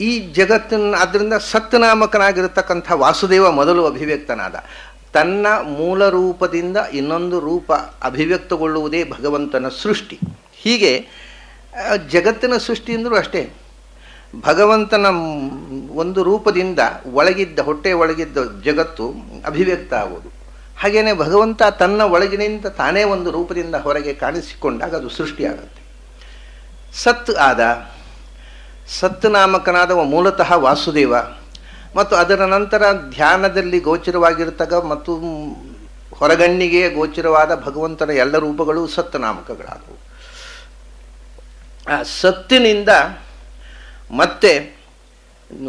ಈ ಜಗತ್ತನ್ನು ಅದರಿಂದ ಸತ್ನಾಮಕನಾಗಿರತಕ್ಕಂಥ ವಾಸುದೇವ ಮೊದಲು ಅಭಿವ್ಯಕ್ತನಾದ. ತನ್ನ ಮೂಲ ರೂಪದಿಂದ ಇನ್ನೊಂದು ರೂಪ ಅಭಿವ್ಯಕ್ತಗೊಳ್ಳುವುದೇ ಭಗವಂತನ ಸೃಷ್ಟಿ. ಹೀಗೆ ಜಗತ್ತಿನ ಸೃಷ್ಟಿ ಅಂದರೂ ಅಷ್ಟೇ, ಭಗವಂತನ ಒಂದು ರೂಪದಿಂದ ಒಳಗಿದ್ದ ಹೊಟ್ಟೆ ಒಳಗಿದ್ದ ಜಗತ್ತು ಅಭಿವ್ಯಕ್ತ ಆಗುವುದು. ಹಾಗೆಯೇ ಭಗವಂತ ತನ್ನ ಒಳಗಿನಿಂದ ತಾನೇ ಒಂದು ರೂಪದಿಂದ ಹೊರಗೆ ಕಾಣಿಸಿಕೊಂಡಾಗ ಅದು ಸೃಷ್ಟಿಯಾಗುತ್ತೆ. ಸತ್ ಆದ, ಸತ್ನಾಮಕನಾದವ ಮೂಲತಃ ವಾಸುದೇವ. ಮತ್ತು ಅದರ ನಂತರ ಧ್ಯಾನದಲ್ಲಿ ಗೋಚರವಾಗಿರ್ತಕ್ಕ ಮತ್ತು ಹೊರಗಣ್ಣಿಗೆ ಗೋಚರವಾದ ಭಗವಂತನ ಎಲ್ಲ ರೂಪಗಳು ಸತ್ನಾಮಕಗಳಾದವು. ಆ ಸತ್ತಿನಿಂದ ಮತ್ತೆ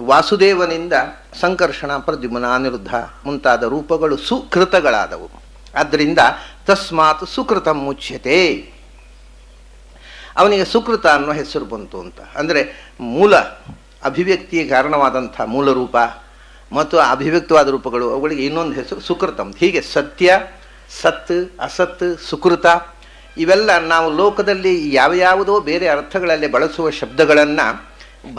ವಾಸುದೇವನಿಂದ ಸಂಕರ್ಷಣ, ಪ್ರದ್ಯುಮ್ನ, ಅನಿರುದ್ಧ ಮುಂತಾದ ರೂಪಗಳು ಸುಕೃತಗಳಾದವು. ಆದ್ದರಿಂದ ತಸ್ಮಾತ್ ಸುಕೃತ ಮುಚ್ಯತೆ, ಅವನಿಗೆ ಸುಕೃತ ಅನ್ನೋ ಹೆಸರು ಬಂತು ಅಂತ. ಅಂದರೆ ಮೂಲ ಅಭಿವ್ಯಕ್ತಿಗೆ ಕಾರಣವಾದಂಥ ಮೂಲ ರೂಪ ಮತ್ತು ಅಭಿವ್ಯಕ್ತವಾದ ರೂಪಗಳು, ಅವುಗಳಿಗೆ ಇನ್ನೊಂದು ಹೆಸರು ಸುಕೃತಂ. ಹೀಗೆ ಸತ್ಯ, ಸತ್, ಅಸತ್, ಸುಕೃತ ಇವೆಲ್ಲ ನಾವು ಲೋಕದಲ್ಲಿ ಯಾವ್ಯಾವುದೋ ಬೇರೆ ಅರ್ಥಗಳಲ್ಲಿ ಬಳಸುವ ಶಬ್ದಗಳನ್ನು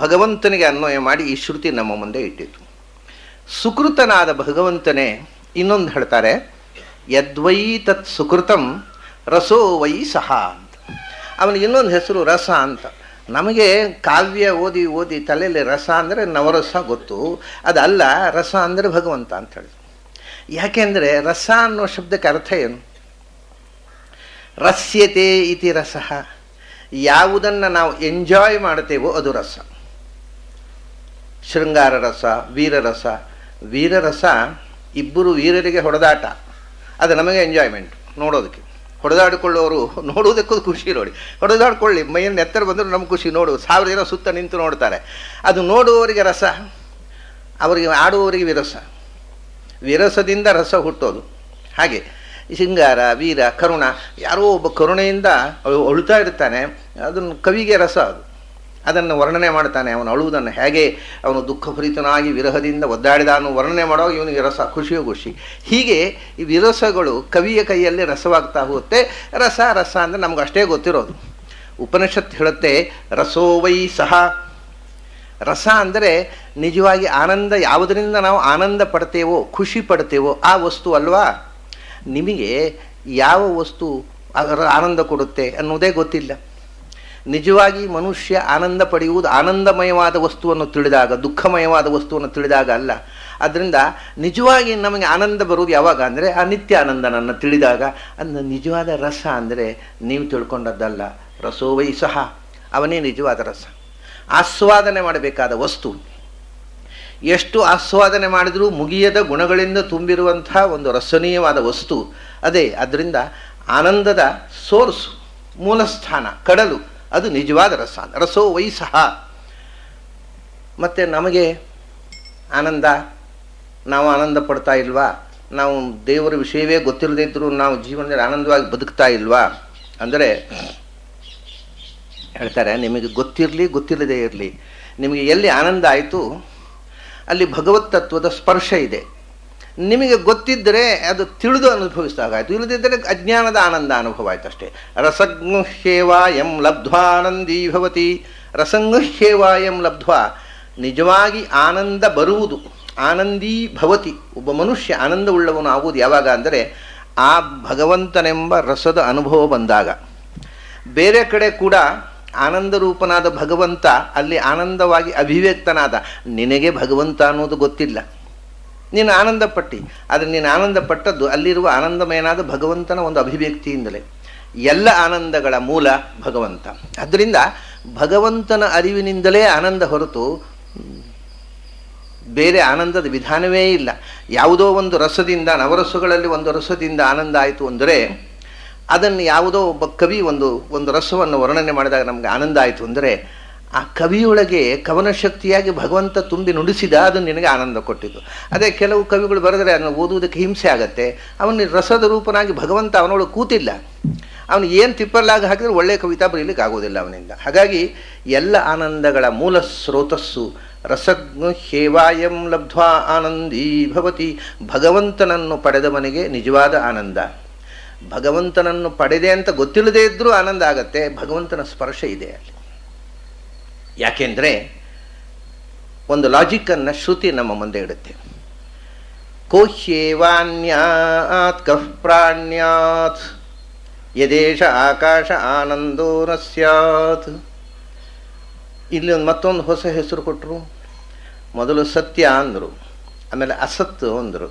ಭಗವಂತನಿಗೆ ಅನ್ವಯ ಮಾಡಿ ಈ ಶ್ರುತಿ ನಮ್ಮ ಮುಂದೆ ಇಟ್ಟಿತು. ಸುಕೃತನಾದ ಭಗವಂತನೇ ಇನ್ನೊಂದು ಹೇಳ್ತಾರೆ, ಯದ್ವೈ ತತ್ ಸುಕೃತಂ ರಸೋ ವೈ ಸಹ ಅಂತ. ಅವನಿಗೆ ಇನ್ನೊಂದು ಹೆಸರು ರಸ ಅಂತ. ನಮಗೆ ಕಾವ್ಯ ಓದಿ ಓದಿ ತಲೆಯಲ್ಲಿ ರಸ ಅಂದರೆ ನವರಸ ಗೊತ್ತು, ಅದಲ್ಲ, ರಸ ಅಂದರೆ ಭಗವಂತ ಅಂತ ಹೇಳಿದ್ರು. ಯಾಕೆಂದರೆ ರಸ ಅನ್ನೋ ಶಬ್ದಕ್ಕೆ ಅರ್ಥ ಏನು? ರಸ್ಯತೆ ಇತಿ ರಸಃ, ಯಾವುದನ್ನು ನಾವು ಎಂಜಾಯ್ ಮಾಡ್ತೇವೋ ಅದು ರಸ. ಶೃಂಗಾರ ರಸ, ವೀರರಸ. ವೀರರಸ ಇಬ್ಬರು ವೀರರಿಗೆ ಹೊಡೆದಾಟ, ಅದು ನಮಗೆ ಎಂಜಾಯ್ಮೆಂಟ್ ನೋಡೋದಕ್ಕೆ. ಹೊಡೆದಾಡಿಕೊಳ್ಳೋರು ನೋಡುವುದಕ್ಕೂ ಖುಷಿ. ನೋಡಿ, ಹೊಡೆದಾಡ್ಕೊಳ್ಳಿ, ಮೈಯನ್ನು ಎತ್ತರ ಬಂದರೂ ನಮ್ಗೆ ಖುಷಿ. ನೋಡು, 1000 ಜನ ಸುತ್ತ ನಿಂತು ನೋಡ್ತಾರೆ. ಅದು ನೋಡುವವರಿಗೆ ರಸ, ಅವರಿಗೆ ಆಡುವವರಿಗೆ ವಿರಸ. ವಿರಸದಿಂದ ರಸ ಹುಟ್ಟೋದು. ಹಾಗೆ ಶೃಂಗಾರ, ವೀರ, ಕರುಣ, ಯಾರೋ ಒಬ್ಬ ಕರುಣೆಯಿಂದ ಅಳುತ್ತಾ ಇರ್ತಾನೆ, ಅದನ್ನು ಕವಿಗೆ ರಸ. ಅದನ್ನು ವರ್ಣನೆ ಮಾಡ್ತಾನೆ, ಅವನು ಅಳುವುದನ್ನು, ಹೇಗೆ ಅವನು ದುಃಖಭರಿತನಾಗಿ ವಿರಹದಿಂದ ಒದ್ದಾಡಿದಾನು ವರ್ಣನೆ ಮಾಡುವಾಗ ಇವನಿಗೆ ರಸ, ಖುಷಿಯೋ ಖುಷಿ. ಹೀಗೆ ಈ ವಿರಸಗಳು ಕವಿಯ ಕೈಯಲ್ಲಿ ರಸವಾಗ್ತಾ ಹೋಗುತ್ತೆ. ರಸ ರಸ ಅಂದರೆ ನಮ್ಗೆ ಅಷ್ಟೇ ಗೊತ್ತಿರೋದು. ಉಪನಿಷತ್ ಹೇಳುತ್ತೆ ರಸೋ ವೈ ಸಹ. ರಸ ಅಂದರೆ ನಿಜವಾಗಿ ಆನಂದ, ಯಾವುದರಿಂದ ನಾವು ಆನಂದ ಪಡ್ತೇವೋ, ಖುಷಿ ಪಡ್ತೇವೋ ಆ ವಸ್ತು ಅಲ್ವಾ. ನಿಮಗೆ ಯಾವ ವಸ್ತು ಆನಂದ ಕೊಡುತ್ತೆ ಅನ್ನೋದೇ ಗೊತ್ತಿಲ್ಲ. ನಿಜವಾಗಿ ಮನುಷ್ಯ ಆನಂದ ಪಡೆಯುವುದು ಆನಂದಮಯವಾದ ವಸ್ತುವನ್ನು ತಿಳಿದಾಗ, ದುಃಖಮಯವಾದ ವಸ್ತುವನ್ನು ತಿಳಿದಾಗ ಅಲ್ಲ. ಆದ್ದರಿಂದ ನಿಜವಾಗಿ ನಮಗೆ ಆನಂದ ಬರುವುದು ಯಾವಾಗ ಅಂದರೆ ಆ ನಿತ್ಯ ಆನಂದನನ್ನು ತಿಳಿದಾಗ. ಅದು ನಿಜವಾದ ರಸ ಅಂದರೆ ನೀವು ತಿಳ್ಕೊಂಡದ್ದಲ್ಲ. ರಸೋ ವೈ ಸಹ, ಅವನೇ ನಿಜವಾದ ರಸ. ಆಸ್ವಾದನೆ ಮಾಡಬೇಕಾದ ವಸ್ತು. ಎಷ್ಟು ಆಸ್ವಾದನೆ ಮಾಡಿದರೂ ಮುಗಿಯದ ಗುಣಗಳಿಂದ ತುಂಬಿರುವಂಥ ಒಂದು ರಸನೀಯವಾದ ವಸ್ತು ಅದೇ. ಅದರಿಂದ ಆನಂದದ ಸೋರ್ಸು, ಮೂಲಸ್ಥಾನ, ಕಡಲು, ಅದು ನಿಜವಾದ ರಸ. ರಸೋ ವೈ ಸಹ. ಮತ್ತು ನಮಗೆ ಆನಂದ, ನಾವು ಆನಂದ ಪಡ್ತಾ ಇಲ್ವಾ? ನಾವು ದೇವರ ವಿಷಯವೇ ಗೊತ್ತಿಲ್ಲದೇ ಇದ್ದರೂ ನಾವು ಜೀವನದಲ್ಲಿ ಆನಂದವಾಗಿ ಬದುಕ್ತಾ ಇಲ್ವಾ ಅಂದರೆ ಹೇಳ್ತಾರೆ, ನಿಮಗೆ ಗೊತ್ತಿರಲಿ ಗೊತ್ತಿಲ್ಲದೇ ಇರಲಿ, ನಿಮಗೆ ಎಲ್ಲಿ ಆನಂದ ಆಯಿತು ಅಲ್ಲಿ ಭಗವತ್ ತತ್ವದ ಸ್ಪರ್ಶ ಇದೆ. ನಿಮಗೆ ಗೊತ್ತಿದ್ದರೆ ಅದು ತಿಳಿದು ಅನುಭವಿಸಿದಾಗಾಯಿತು, ಇಲ್ಲದಿದ್ದರೆ ಅಜ್ಞಾನದ ಆನಂದ ಅನುಭವ ಆಯ್ತು ಅಷ್ಟೇ. ರಸಂಹ್ಯೇವ ಎಂ ಲಬ್ಧ್ವಾ ಆನಂದೀ ಭವತಿ. ರಸಂಹ್ಯೇವ ಎಂ ಲಬ್ಧ್ವಾ, ನಿಜವಾಗಿ ಆನಂದ ಬರುವುದು, ಆನಂದೀ ಭವತಿ. ಒಬ್ಬ ಮನುಷ್ಯ ಆನಂದವುಳ್ಳವನು ಆಗುವುದು ಯಾವಾಗ ಅಂದರೆ ಆ ಭಗವಂತನೆಂಬ ರಸದ ಅನುಭವ ಬಂದಾಗ. ಬೇರೆ ಕಡೆ ಕೂಡ ಆನಂದ ರೂಪನಾದ ಭಗವಂತ ಅಲ್ಲಿ ಆನಂದವಾಗಿ ಅಭಿವ್ಯಕ್ತನಾದ. ನಿನಗೆ ಭಗವಂತ ಅನ್ನೋದು ಗೊತ್ತಿಲ್ಲ, ನೀನು ಆನಂದ ಪಟ್ಟಿ. ಆದರೆ ನೀನು ಆನಂದ ಪಟ್ಟದ್ದು ಅಲ್ಲಿರುವ ಆನಂದಮಯನಾದ ಭಗವಂತನ ಒಂದು ಅಭಿವ್ಯಕ್ತಿಯಿಂದಲೇ. ಎಲ್ಲ ಆನಂದಗಳ ಮೂಲ ಭಗವಂತ. ಆದ್ದರಿಂದ ಭಗವಂತನ ಅರಿವಿನಿಂದಲೇ ಆನಂದ ಹೊರತು ಬೇರೆ ಆನಂದದ ವಿಧಾನವೇ ಇಲ್ಲ. ಯಾವುದೋ ಒಂದು ರಸದಿಂದ, ನವರಸಗಳಲ್ಲಿ ಒಂದು ರಸದಿಂದ ಆನಂದ ಆಯಿತು ಅಂದರೆ ಅದನ್ನು ಯಾವುದೋ ಒಬ್ಬ ಕವಿ ಒಂದು ರಸವನ್ನು ವರ್ಣನೆ ಮಾಡಿದಾಗ ನಮಗೆ ಆನಂದ ಆಯಿತು ಅಂದರೆ ಆ ಕವಿಯೊಳಗೆ ಕವನ ಶಕ್ತಿಯಾಗಿ ಭಗವಂತ ತುಂಬಿ ನುಡಿಸಿದ, ಅದು ನಿನಗೆ ಆನಂದ ಕೊಟ್ಟಿದ್ದು. ಅದೇ ಕೆಲವು ಕವಿಗಳು ಬರೆದರೆ ಅದನ್ನು ಓದುವುದಕ್ಕೆ ಹಿಂಸೆ ಆಗತ್ತೆ. ಅವನ ರಸದ ರೂಪನಾಗಿ ಭಗವಂತ ಅವನೊಳಗೆ ಕೂತಿಲ್ಲ. ಅವನು ಏನು ತಿಪ್ಪಲ್ಲಾಗ ಹಾಕಿದ್ರೆ ಒಳ್ಳೆಯ ಕವಿತಾ ಬರೀಲಿಕ್ಕೆ ಆಗೋದಿಲ್ಲ ಅವನಿಂದ. ಹಾಗಾಗಿ ಎಲ್ಲ ಆನಂದಗಳ ಮೂಲ ಸ್ರೋತಸ್ಸು ರಸಹ್ಯೇವಾಯಂ ಲಬ್ಧ್ವಾ ಆನಂದೀ ಭವತಿ. ಭಗವಂತನನ್ನು ಪಡೆದವನಿಗೆ ನಿಜವಾದ ಆನಂದ. ಭಗವಂತನನ್ನು ಪಡೆದೆ ಅಂತ ಗೊತ್ತಿಲ್ಲದೇ ಇದ್ದರೂ ಆನಂದ ಆಗತ್ತೆ. ಭಗವಂತನ ಸ್ಪರ್ಶ ಇದೆ ಅಲ್ಲಿ. ಯಾಕೆಂದರೆ ಒಂದು ಲಾಜಿಕ್ಕನ್ನು ಶ್ರುತಿ ನಮ್ಮ ಮುಂದೆ ಇಡುತ್ತೆ. ಕೋಹ್ಯೇವಾನ್ಯಾತ್ ಕಃ ಪ್ರಾಣ್ಯಾತ್ ಯದೇಶ ಆಕಾಶ ಆನಂದೋ ನ ಸ್ಯಾತ್. ಇಲ್ಲಿ ಮತ್ತೊಂದು ಹೊಸ ಹೆಸರು ಕೊಟ್ಟರು. ಮೊದಲು ಸತ್ಯ ಅಂದರು, ಆಮೇಲೆ ಅಸತ್ತು ಅಂದರು,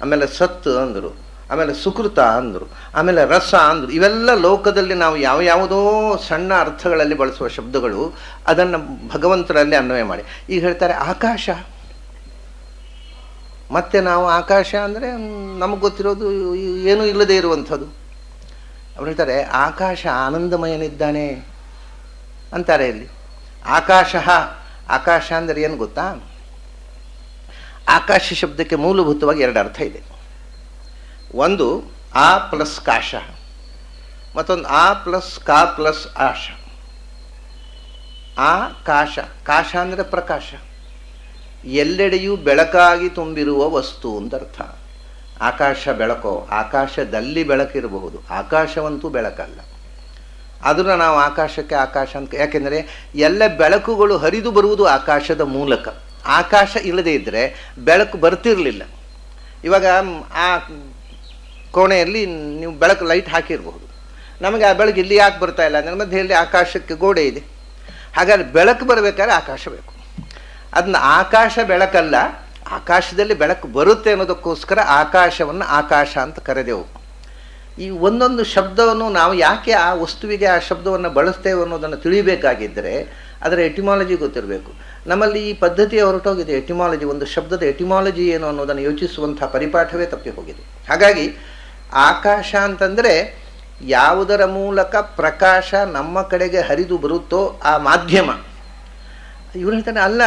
ಆಮೇಲೆ ಸತ್ತು ಅಂದರು, ಆಮೇಲೆ ಸುಕೃತ ಅಂದರು, ಆಮೇಲೆ ರಸ ಅಂದರು. ಇವೆಲ್ಲ ಲೋಕದಲ್ಲಿ ನಾವು ಯಾವುದೋ ಸಣ್ಣ ಅರ್ಥಗಳಲ್ಲಿ ಬಳಸುವ ಶಬ್ದಗಳು. ಅದನ್ನು ಭಗವಂತರಲ್ಲಿ ಅನ್ವಯ ಮಾಡಿ ಈಗ ಹೇಳ್ತಾರೆ ಆಕಾಶ. ಮತ್ತೆ ನಾವು ಆಕಾಶ ಅಂದರೆ ನಮಗೆ ಗೊತ್ತಿರೋದು ಏನೂ ಇಲ್ಲದೆ ಇರುವಂಥದ್ದು. ಅವ್ರು ಹೇಳ್ತಾರೆ ಆಕಾಶ ಆನಂದಮಯನಿದ್ದಾನೆ ಅಂತಾರೆ. ಇಲ್ಲಿ ಆಕಾಶ, ಆಕಾಶ ಅಂದರೆ ಏನು ಗೊತ್ತಾ? ಆಕಾಶ ಶಬ್ದಕ್ಕೆ ಮೂಲಭೂತವಾಗಿ ಎರಡು ಅರ್ಥ ಇದೆ. ಒಂದು ಆ ಪ್ಲಸ್ ಕಾಶ, ಮತ್ತೊಂದು ಆ ಪ್ಲಸ್ ಕಾ ಪ್ಲಸ್ ಆಶ. ಆಕಾಶ, ಕಾಶ ಅಂದರೆ ಪ್ರಕಾಶ, ಎಲ್ಲೆಡೆಯೂ ಬೆಳಕಾಗಿ ತುಂಬಿರುವ ವಸ್ತು ಅಂತ ಅರ್ಥ. ಆಕಾಶ ಬೆಳಕೋ, ಆಕಾಶದಲ್ಲಿ ಬೆಳಕಿರಬಹುದು, ಆಕಾಶವಂತೂ ಬೆಳಕಲ್ಲ. ಅದನ್ನು ನಾವು ಆಕಾಶಕ್ಕೆ ಆಕಾಶ ಅಂತ, ಯಾಕೆಂದರೆ ಎಲ್ಲ ಬೆಳಕುಗಳು ಹರಿದು ಬರುವುದು ಆಕಾಶದ ಮೂಲಕ. ಆಕಾಶ ಇಲ್ಲದೇ ಇದ್ದರೆ ಬೆಳಕು ಬರ್ತಿರಲಿಲ್ಲ. ಇವಾಗ ಆ ಕೋಣೆಯಲ್ಲಿ ನೀವು ಬೆಳಕು ಲೈಟ್ ಹಾಕಿರಬಹುದು, ನಮಗೆ ಆ ಬೆಳಕು ಇಲ್ಲಿ ಯಾಕೆ ಬರ್ತಾ ಇಲ್ಲ ಅಂದರೆ ಮಧ್ಯೆಯಲ್ಲಿ ಆಕಾಶಕ್ಕೆ ಗೋಡೆ ಇದೆ. ಹಾಗಾದ್ರೆ ಬೆಳಕು ಬರಬೇಕಾದ್ರೆ ಆಕಾಶ ಬೇಕು. ಅದನ್ನ ಆಕಾಶ ಬೆಳಕಲ್ಲ, ಆಕಾಶದಲ್ಲಿ ಬೆಳಕು ಬರುತ್ತೆ ಅನ್ನೋದಕ್ಕೋಸ್ಕರ ಆಕಾಶವನ್ನು ಆಕಾಶ ಅಂತ ಕರೆದೆವು. ಈ ಒಂದೊಂದು ಶಬ್ದವನ್ನು ನಾವು ಯಾಕೆ ಆ ವಸ್ತುವಿಗೆ ಆ ಶಬ್ದವನ್ನು ಬಳಸ್ತೇವೆ ಅನ್ನೋದನ್ನು ತಿಳಿಬೇಕಾಗಿದ್ದರೆ ಅದರ ಎಟಿಮಾಲಜಿ ಗೊತ್ತಿರಬೇಕು. ನಮ್ಮಲ್ಲಿ ಈ ಪದ್ಧತಿ ಹೊರಟೋಗಿದೆ. ಎಟಿಮಾಲಜಿ, ಒಂದು ಶಬ್ದದ ಎಟಿಮಾಲಜಿ ಏನು ಅನ್ನೋದನ್ನು ಯೋಚಿಸುವಂಥ ಪರಿಪಾಠವೇ ತಪ್ಪಿ ಹೋಗಿದೆ. ಹಾಗಾಗಿ ಆಕಾಶ ಅಂತಂದರೆ ಯಾವುದರ ಮೂಲಕ ಪ್ರಕಾಶ ನಮ್ಮ ಕಡೆಗೆ ಹರಿದು ಬರುತ್ತೋ ಆ ಮಾಧ್ಯಮ. ಇವ್ರು ಹೇಳ್ತಾನೆ ಅಲ್ಲ,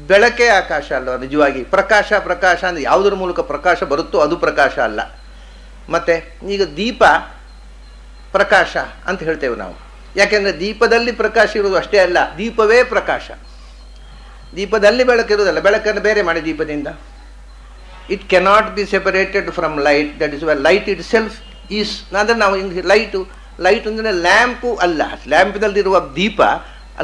ಬೆಳಕೆ ಆಕಾಶ ಅಲ್ವ ನಿಜವಾಗಿ. ಪ್ರಕಾಶ ಪ್ರಕಾಶ ಅಂದರೆ ಯಾವುದರ ಮೂಲಕ ಪ್ರಕಾಶ ಬರುತ್ತೋ ಅದು ಪ್ರಕಾಶ ಅಲ್ಲ. ಮತ್ತು ಈಗ ದೀಪ ಪ್ರಕಾಶ ಅಂತ ಹೇಳ್ತೇವೆ ನಾವು, ಯಾಕೆಂದರೆ ದೀಪದಲ್ಲಿ ಪ್ರಕಾಶ ಇರೋದು ಅಷ್ಟೇ ಅಲ್ಲ, ದೀಪವೇ ಪ್ರಕಾಶ. ದೀಪದಲ್ಲಿ ಬೆಳಕಿರುವುದಲ್ಲ, ಬೆಳಕನ್ನು ಬೇರೆ ಮಾಡಿ ದೀಪದಿಂದ. It cannot be separated from light. That is why light itself is. ಅಂದರೆ ನಾವು ಲೈಟ್ ಅಂದರೆ ಲ್ಯಾಂಪು ಅಲ್ಲ, ಲ್ಯಾಂಪ್ದಲ್ಲಿರುವ ದೀಪ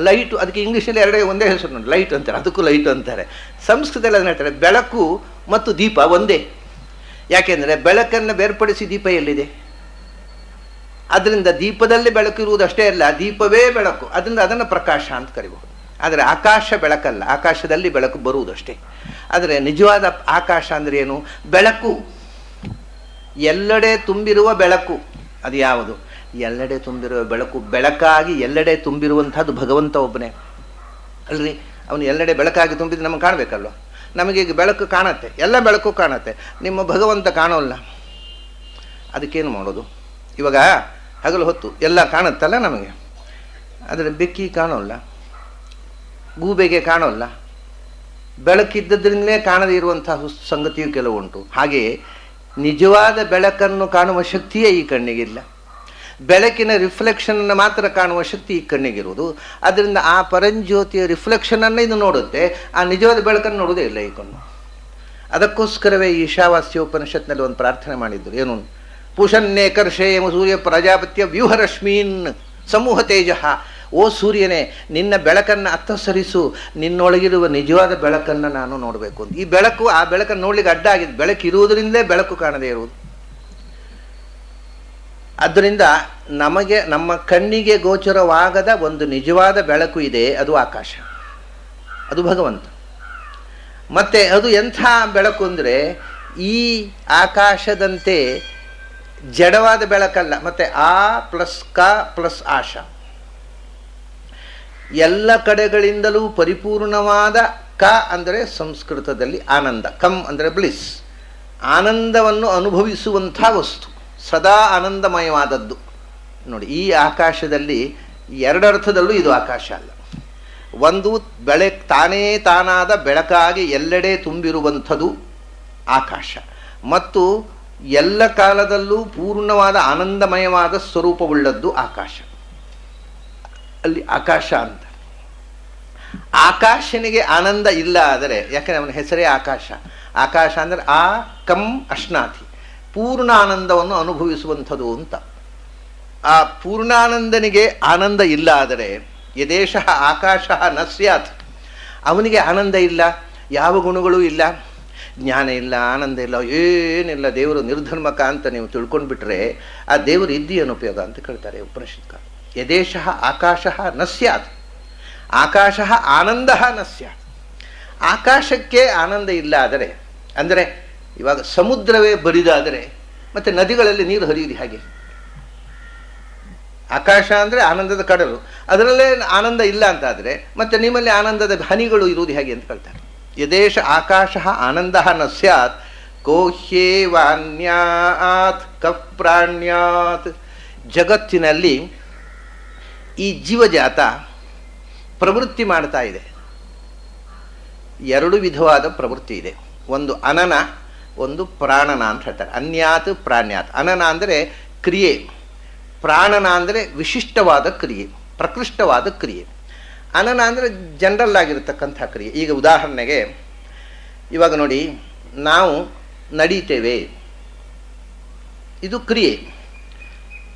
ಲೈಟು. ಅದಕ್ಕೆ ಇಂಗ್ಲೀಷಲ್ಲಿ ಎರಡೇ ಒಂದೇ ಹೆಸರು ನೋಡಿ, ಲೈಟ್ ಅಂತಾರೆ, ಅದಕ್ಕೂ ಲೈಟ್ ಅಂತಾರೆ. ಸಂಸ್ಕೃತದಲ್ಲಿ ಅದನ್ನ ಹೇಳ್ತಾರೆ ಬೆಳಕು ಮತ್ತು ದೀಪ ಒಂದೇ. ಯಾಕೆಂದರೆ ಬೆಳಕನ್ನು ಬೇರ್ಪಡಿಸಿ ದೀಪ ಎಲ್ಲಿದೆ? ಅದರಿಂದ ದೀಪದಲ್ಲಿ ಬೆಳಕು ಇರುವುದಷ್ಟೇ ಅಲ್ಲ, ದೀಪವೇ ಬೆಳಕು. ಅದರಿಂದ ಅದನ್ನು ಪ್ರಕಾಶ ಅಂತ ಕರಿಬಹುದು. ಆದರೆ ಆಕಾಶ ಬೆಳಕಲ್ಲ, ಆಕಾಶದಲ್ಲಿ ಬೆಳಕು ಬರುವುದಷ್ಟೇ. ಆದರೆ ನಿಜವಾದ ಆಕಾಶ ಅಂದರೆ ಏನು? ಬೆಳಕು, ಎಲ್ಲೆಡೆ ತುಂಬಿರುವ ಬೆಳಕು. ಅದು ಯಾವುದು? ಎಲ್ಲೆಡೆ ತುಂಬಿರುವ ಬೆಳಕು. ಬೆಳಕಾಗಿ ಎಲ್ಲೆಡೆ ತುಂಬಿರುವಂಥದ್ದು ಭಗವಂತ ಒಬ್ಬನೇ ಅಲ್ರಿ. ಅವನು ಎಲ್ಲೆಡೆ ಬೆಳಕಾಗಿ ತುಂಬಿದ್ರೆ ನಮಗೆ ಕಾಣಬೇಕಲ್ವ? ನಮಗೀಗ ಬೆಳಕು ಕಾಣುತ್ತೆ, ಎಲ್ಲ ಬೆಳಕು ಕಾಣುತ್ತೆ, ನಿಮ್ಮ ಭಗವಂತ ಕಾಣೋಲ್ಲ. ಅದಕ್ಕೇನು ಮಾಡೋದು? ಇವಾಗ ಹಗಲು ಹೊತ್ತು ಎಲ್ಲ ಕಾಣುತ್ತಲ್ಲ ನಮಗೆ, ಆದರೆ ಬೆಕ್ಕಿ ಕಾಣೋಲ್ಲ, ಗೂಬೆಗೆ ಕಾಣೋಲ್ಲ. ಬೆಳಕಿದ್ದದ್ರಿಂದಲೇ ಕಾಣದೇ ಇರುವಂತಹ ಸಂಗತಿಯು ಕೆಲವು ಉಂಟು. ಹಾಗೆಯೇ ನಿಜವಾದ ಬೆಳಕನ್ನು ಕಾಣುವ ಶಕ್ತಿಯೇ ಈ ಕಣ್ಣಿಗಿಲ್ಲ. ಬೆಳಕಿನ ರಿಫ್ಲೆಕ್ಷನನ್ನು ಮಾತ್ರ ಕಾಣುವ ಶಕ್ತಿ ಈ ಕಣ್ಣಿಗಿರುವುದು. ಅದರಿಂದ ಆ ಪರಂಜ್ಯೋತಿಯ ರಿಫ್ಲೆಕ್ಷನನ್ನು ಇದು ನೋಡುತ್ತೆ, ಆ ನಿಜವಾದ ಬೆಳಕನ್ನು ನೋಡುವುದೇ ಇಲ್ಲ ಈ ಕಣ್ಣು. ಅದಕ್ಕೋಸ್ಕರವೇ ಈಶಾವಾಸ್ಯೋಪನಿಷತ್ನಲ್ಲಿ ಒಂದು ಪ್ರಾರ್ಥನೆ ಮಾಡಿದ್ರು. ಏನು? ಪುಷನ್ನೇ ಕರ್ಷೇಯಮ ಸೂರ್ಯ ಪ್ರಜಾಪತ್ಯ ವ್ಯೂಹರಶ್ಮೀನ್ ಸಮೂಹ ತೇಜ. ಓ ಸೂರ್ಯನೇ, ನಿನ್ನ ಬೆಳಕನ್ನು ಅತ್ತಸರಿಸು, ನಿನ್ನೊಳಗಿರುವ ನಿಜವಾದ ಬೆಳಕನ್ನು ನಾನು ನೋಡಬೇಕು ಅಂತ. ಈ ಬೆಳಕು ಆ ಬೆಳಕನ್ನು ನೋಡ್ಲಿಕ್ಕೆ ಅಡ್ಡ ಆಗಿದೆ. ಬೆಳಕಿರುವುದರಿಂದಲೇ ಬೆಳಕು ಕಾಣದೇ ಇರುವುದು. ಆದ್ದರಿಂದ ನಮಗೆ ನಮ್ಮ ಕಣ್ಣಿಗೆ ಗೋಚರವಾಗದ ಒಂದು ನಿಜವಾದ ಬೆಳಕು ಇದೆ, ಅದು ಆಕಾಶ, ಅದು ಭಗವಂತ. ಮತ್ತು ಅದು ಎಂಥ ಬೆಳಕು ಅಂದರೆ ಈ ಆಕಾಶದಂತೆ ಜಡವಾದ ಬೆಳಕಲ್ಲ. ಮತ್ತು ಆ ಪ್ಲಸ್ ಕ ಪ್ಲಸ್ ಆಶ, ಎಲ್ಲ ಕಡೆಗಳಿಂದಲೂ ಪರಿಪೂರ್ಣವಾದ ಕ ಅಂದರೆ ಸಂಸ್ಕೃತದಲ್ಲಿ ಆನಂದ, ಕಮ್ ಅಂದರೆ ಬ್ಲಿಸ್, ಆನಂದವನ್ನು ಅನುಭವಿಸುವಂಥ ವಸ್ತು, ಸದಾ ಆನಂದಮಯವಾದದ್ದು. ನೋಡಿ, ಈ ಆಕಾಶದಲ್ಲಿ ಎರಡರ್ಥದಲ್ಲೂ ಇದು ಆಕಾಶ ಅಲ್ಲ. ಒಂದು ತಾನೇ ತಾನಾದ ಬೆಳಕಾಗಿ ಎಲ್ಲೆಡೆ ತುಂಬಿರುವಂಥದ್ದು ಆಕಾಶ, ಮತ್ತು ಎಲ್ಲ ಕಾಲದಲ್ಲೂ ಪೂರ್ಣವಾದ ಆನಂದಮಯವಾದ ಸ್ವರೂಪವುಳ್ಳದ್ದು ಆಕಾಶ. ಅಲ್ಲಿ ಆಕಾಶ ಅಂತ. ಆಕಾಶನಿಗೆ ಆನಂದ ಇಲ್ಲ ಆದರೆ, ಯಾಕಂದರೆ ಅವನ ಹೆಸರೇ ಆಕಾಶ. ಆಕಾಶ ಅಂದರೆ ಆ ಕಂ ಅಶ್ನಾತಿ, ಪೂರ್ಣ ಆನಂದವನ್ನು ಅನುಭವಿಸುವಂಥದ್ದು ಅಂತ. ಆ ಪೂರ್ಣಾನಂದನಿಗೆ ಆನಂದ ಇಲ್ಲ ಆದರೆ ಯದೇಶ ಆಕಾಶ ನ ಸ್ಯಾತ್, ಅವನಿಗೆ ಆನಂದ ಇಲ್ಲ, ಯಾವ ಗುಣಗಳೂ ಇಲ್ಲ, ಜ್ಞಾನ ಇಲ್ಲ, ಆನಂದ ಇಲ್ಲ, ಏನಿಲ್ಲ, ದೇವರು ನಿರ್ಧರ್ಮಕ ಅಂತ ನೀವು ತಿಳ್ಕೊಂಡ್ಬಿಟ್ರೆ ಆ ದೇವರು ಇದ್ದೀಯೇನು ಉಪಯೋಗ ಅಂತ ಕೇಳ್ತಾರೆ ಉಪನಿಷತ್ಕಾರ. ಯದೇಶಃ ಆಕಾಶಃ ನ ಸ್ಯಾತ್, ಆಕಾಶಃ ಆನಂದಃ ನ ಸ್ಯಾತ್. ಆಕಾಶಕ್ಕೆ ಆನಂದ ಇಲ್ಲ ಆದರೆ, ಅಂದರೆ ಇವಾಗ ಸಮುದ್ರವೇ ಬರಿದಾದರೆ ಮತ್ತು ನದಿಗಳಲ್ಲಿ ನೀರು ಹರಿಯುವುದು ಹಾಗೆ. ಆಕಾಶ ಅಂದರೆ ಆನಂದದ ಕಡಲು, ಅದರಲ್ಲೇ ಆನಂದ ಇಲ್ಲ ಅಂತಾದರೆ ಮತ್ತೆ ನಿಮ್ಮಲ್ಲಿ ಆನಂದದ ಹನಿಗಳು ಇರುವುದು ಹೇಗೆ ಅಂತ ಕೇಳ್ತಾರೆ. ಯದೇಶ ಆಕಾಶಃ ಆನಂದಃ ನ ಸ್ಯಾತ್ ಕೋಹ್ಯೇವಾನ್ಯಾತ್ ಕಪ್ರಾಣ್ಯಾತ್. ಜಗತ್ತಿನಲ್ಲಿ ಈ ಜೀವಜಾತ ಪ್ರವೃತ್ತಿ ಮಾಡ್ತಾ ಇದೆ. ಎರಡು ವಿಧವಾದ ಪ್ರವೃತ್ತಿ ಇದೆ. ಒಂದು ಅನನ, ಒಂದು ಪ್ರಾಣನ ಅಂತ ಹೇಳ್ತಾರೆ. ಅನ್ಯಾತ್ ಪ್ರಾಣ್ಯಾತ್. ಅನನ ಅಂದರೆ ಕ್ರಿಯೆ, ಪ್ರಾಣನ ಅಂದರೆ ವಿಶಿಷ್ಟವಾದ ಕ್ರಿಯೆ, ಪ್ರಕೃಷ್ಟವಾದ ಕ್ರಿಯೆ. ಅನನ ಅಂದರೆ ಜನರಲ್ ಆಗಿರತಕ್ಕಂಥ ಕ್ರಿಯೆ. ಈಗ ಉದಾಹರಣೆಗೆ ಇವಾಗ ನೋಡಿ, ನಾವು ನಡೀತೇವೆ, ಇದು ಕ್ರಿಯೆ,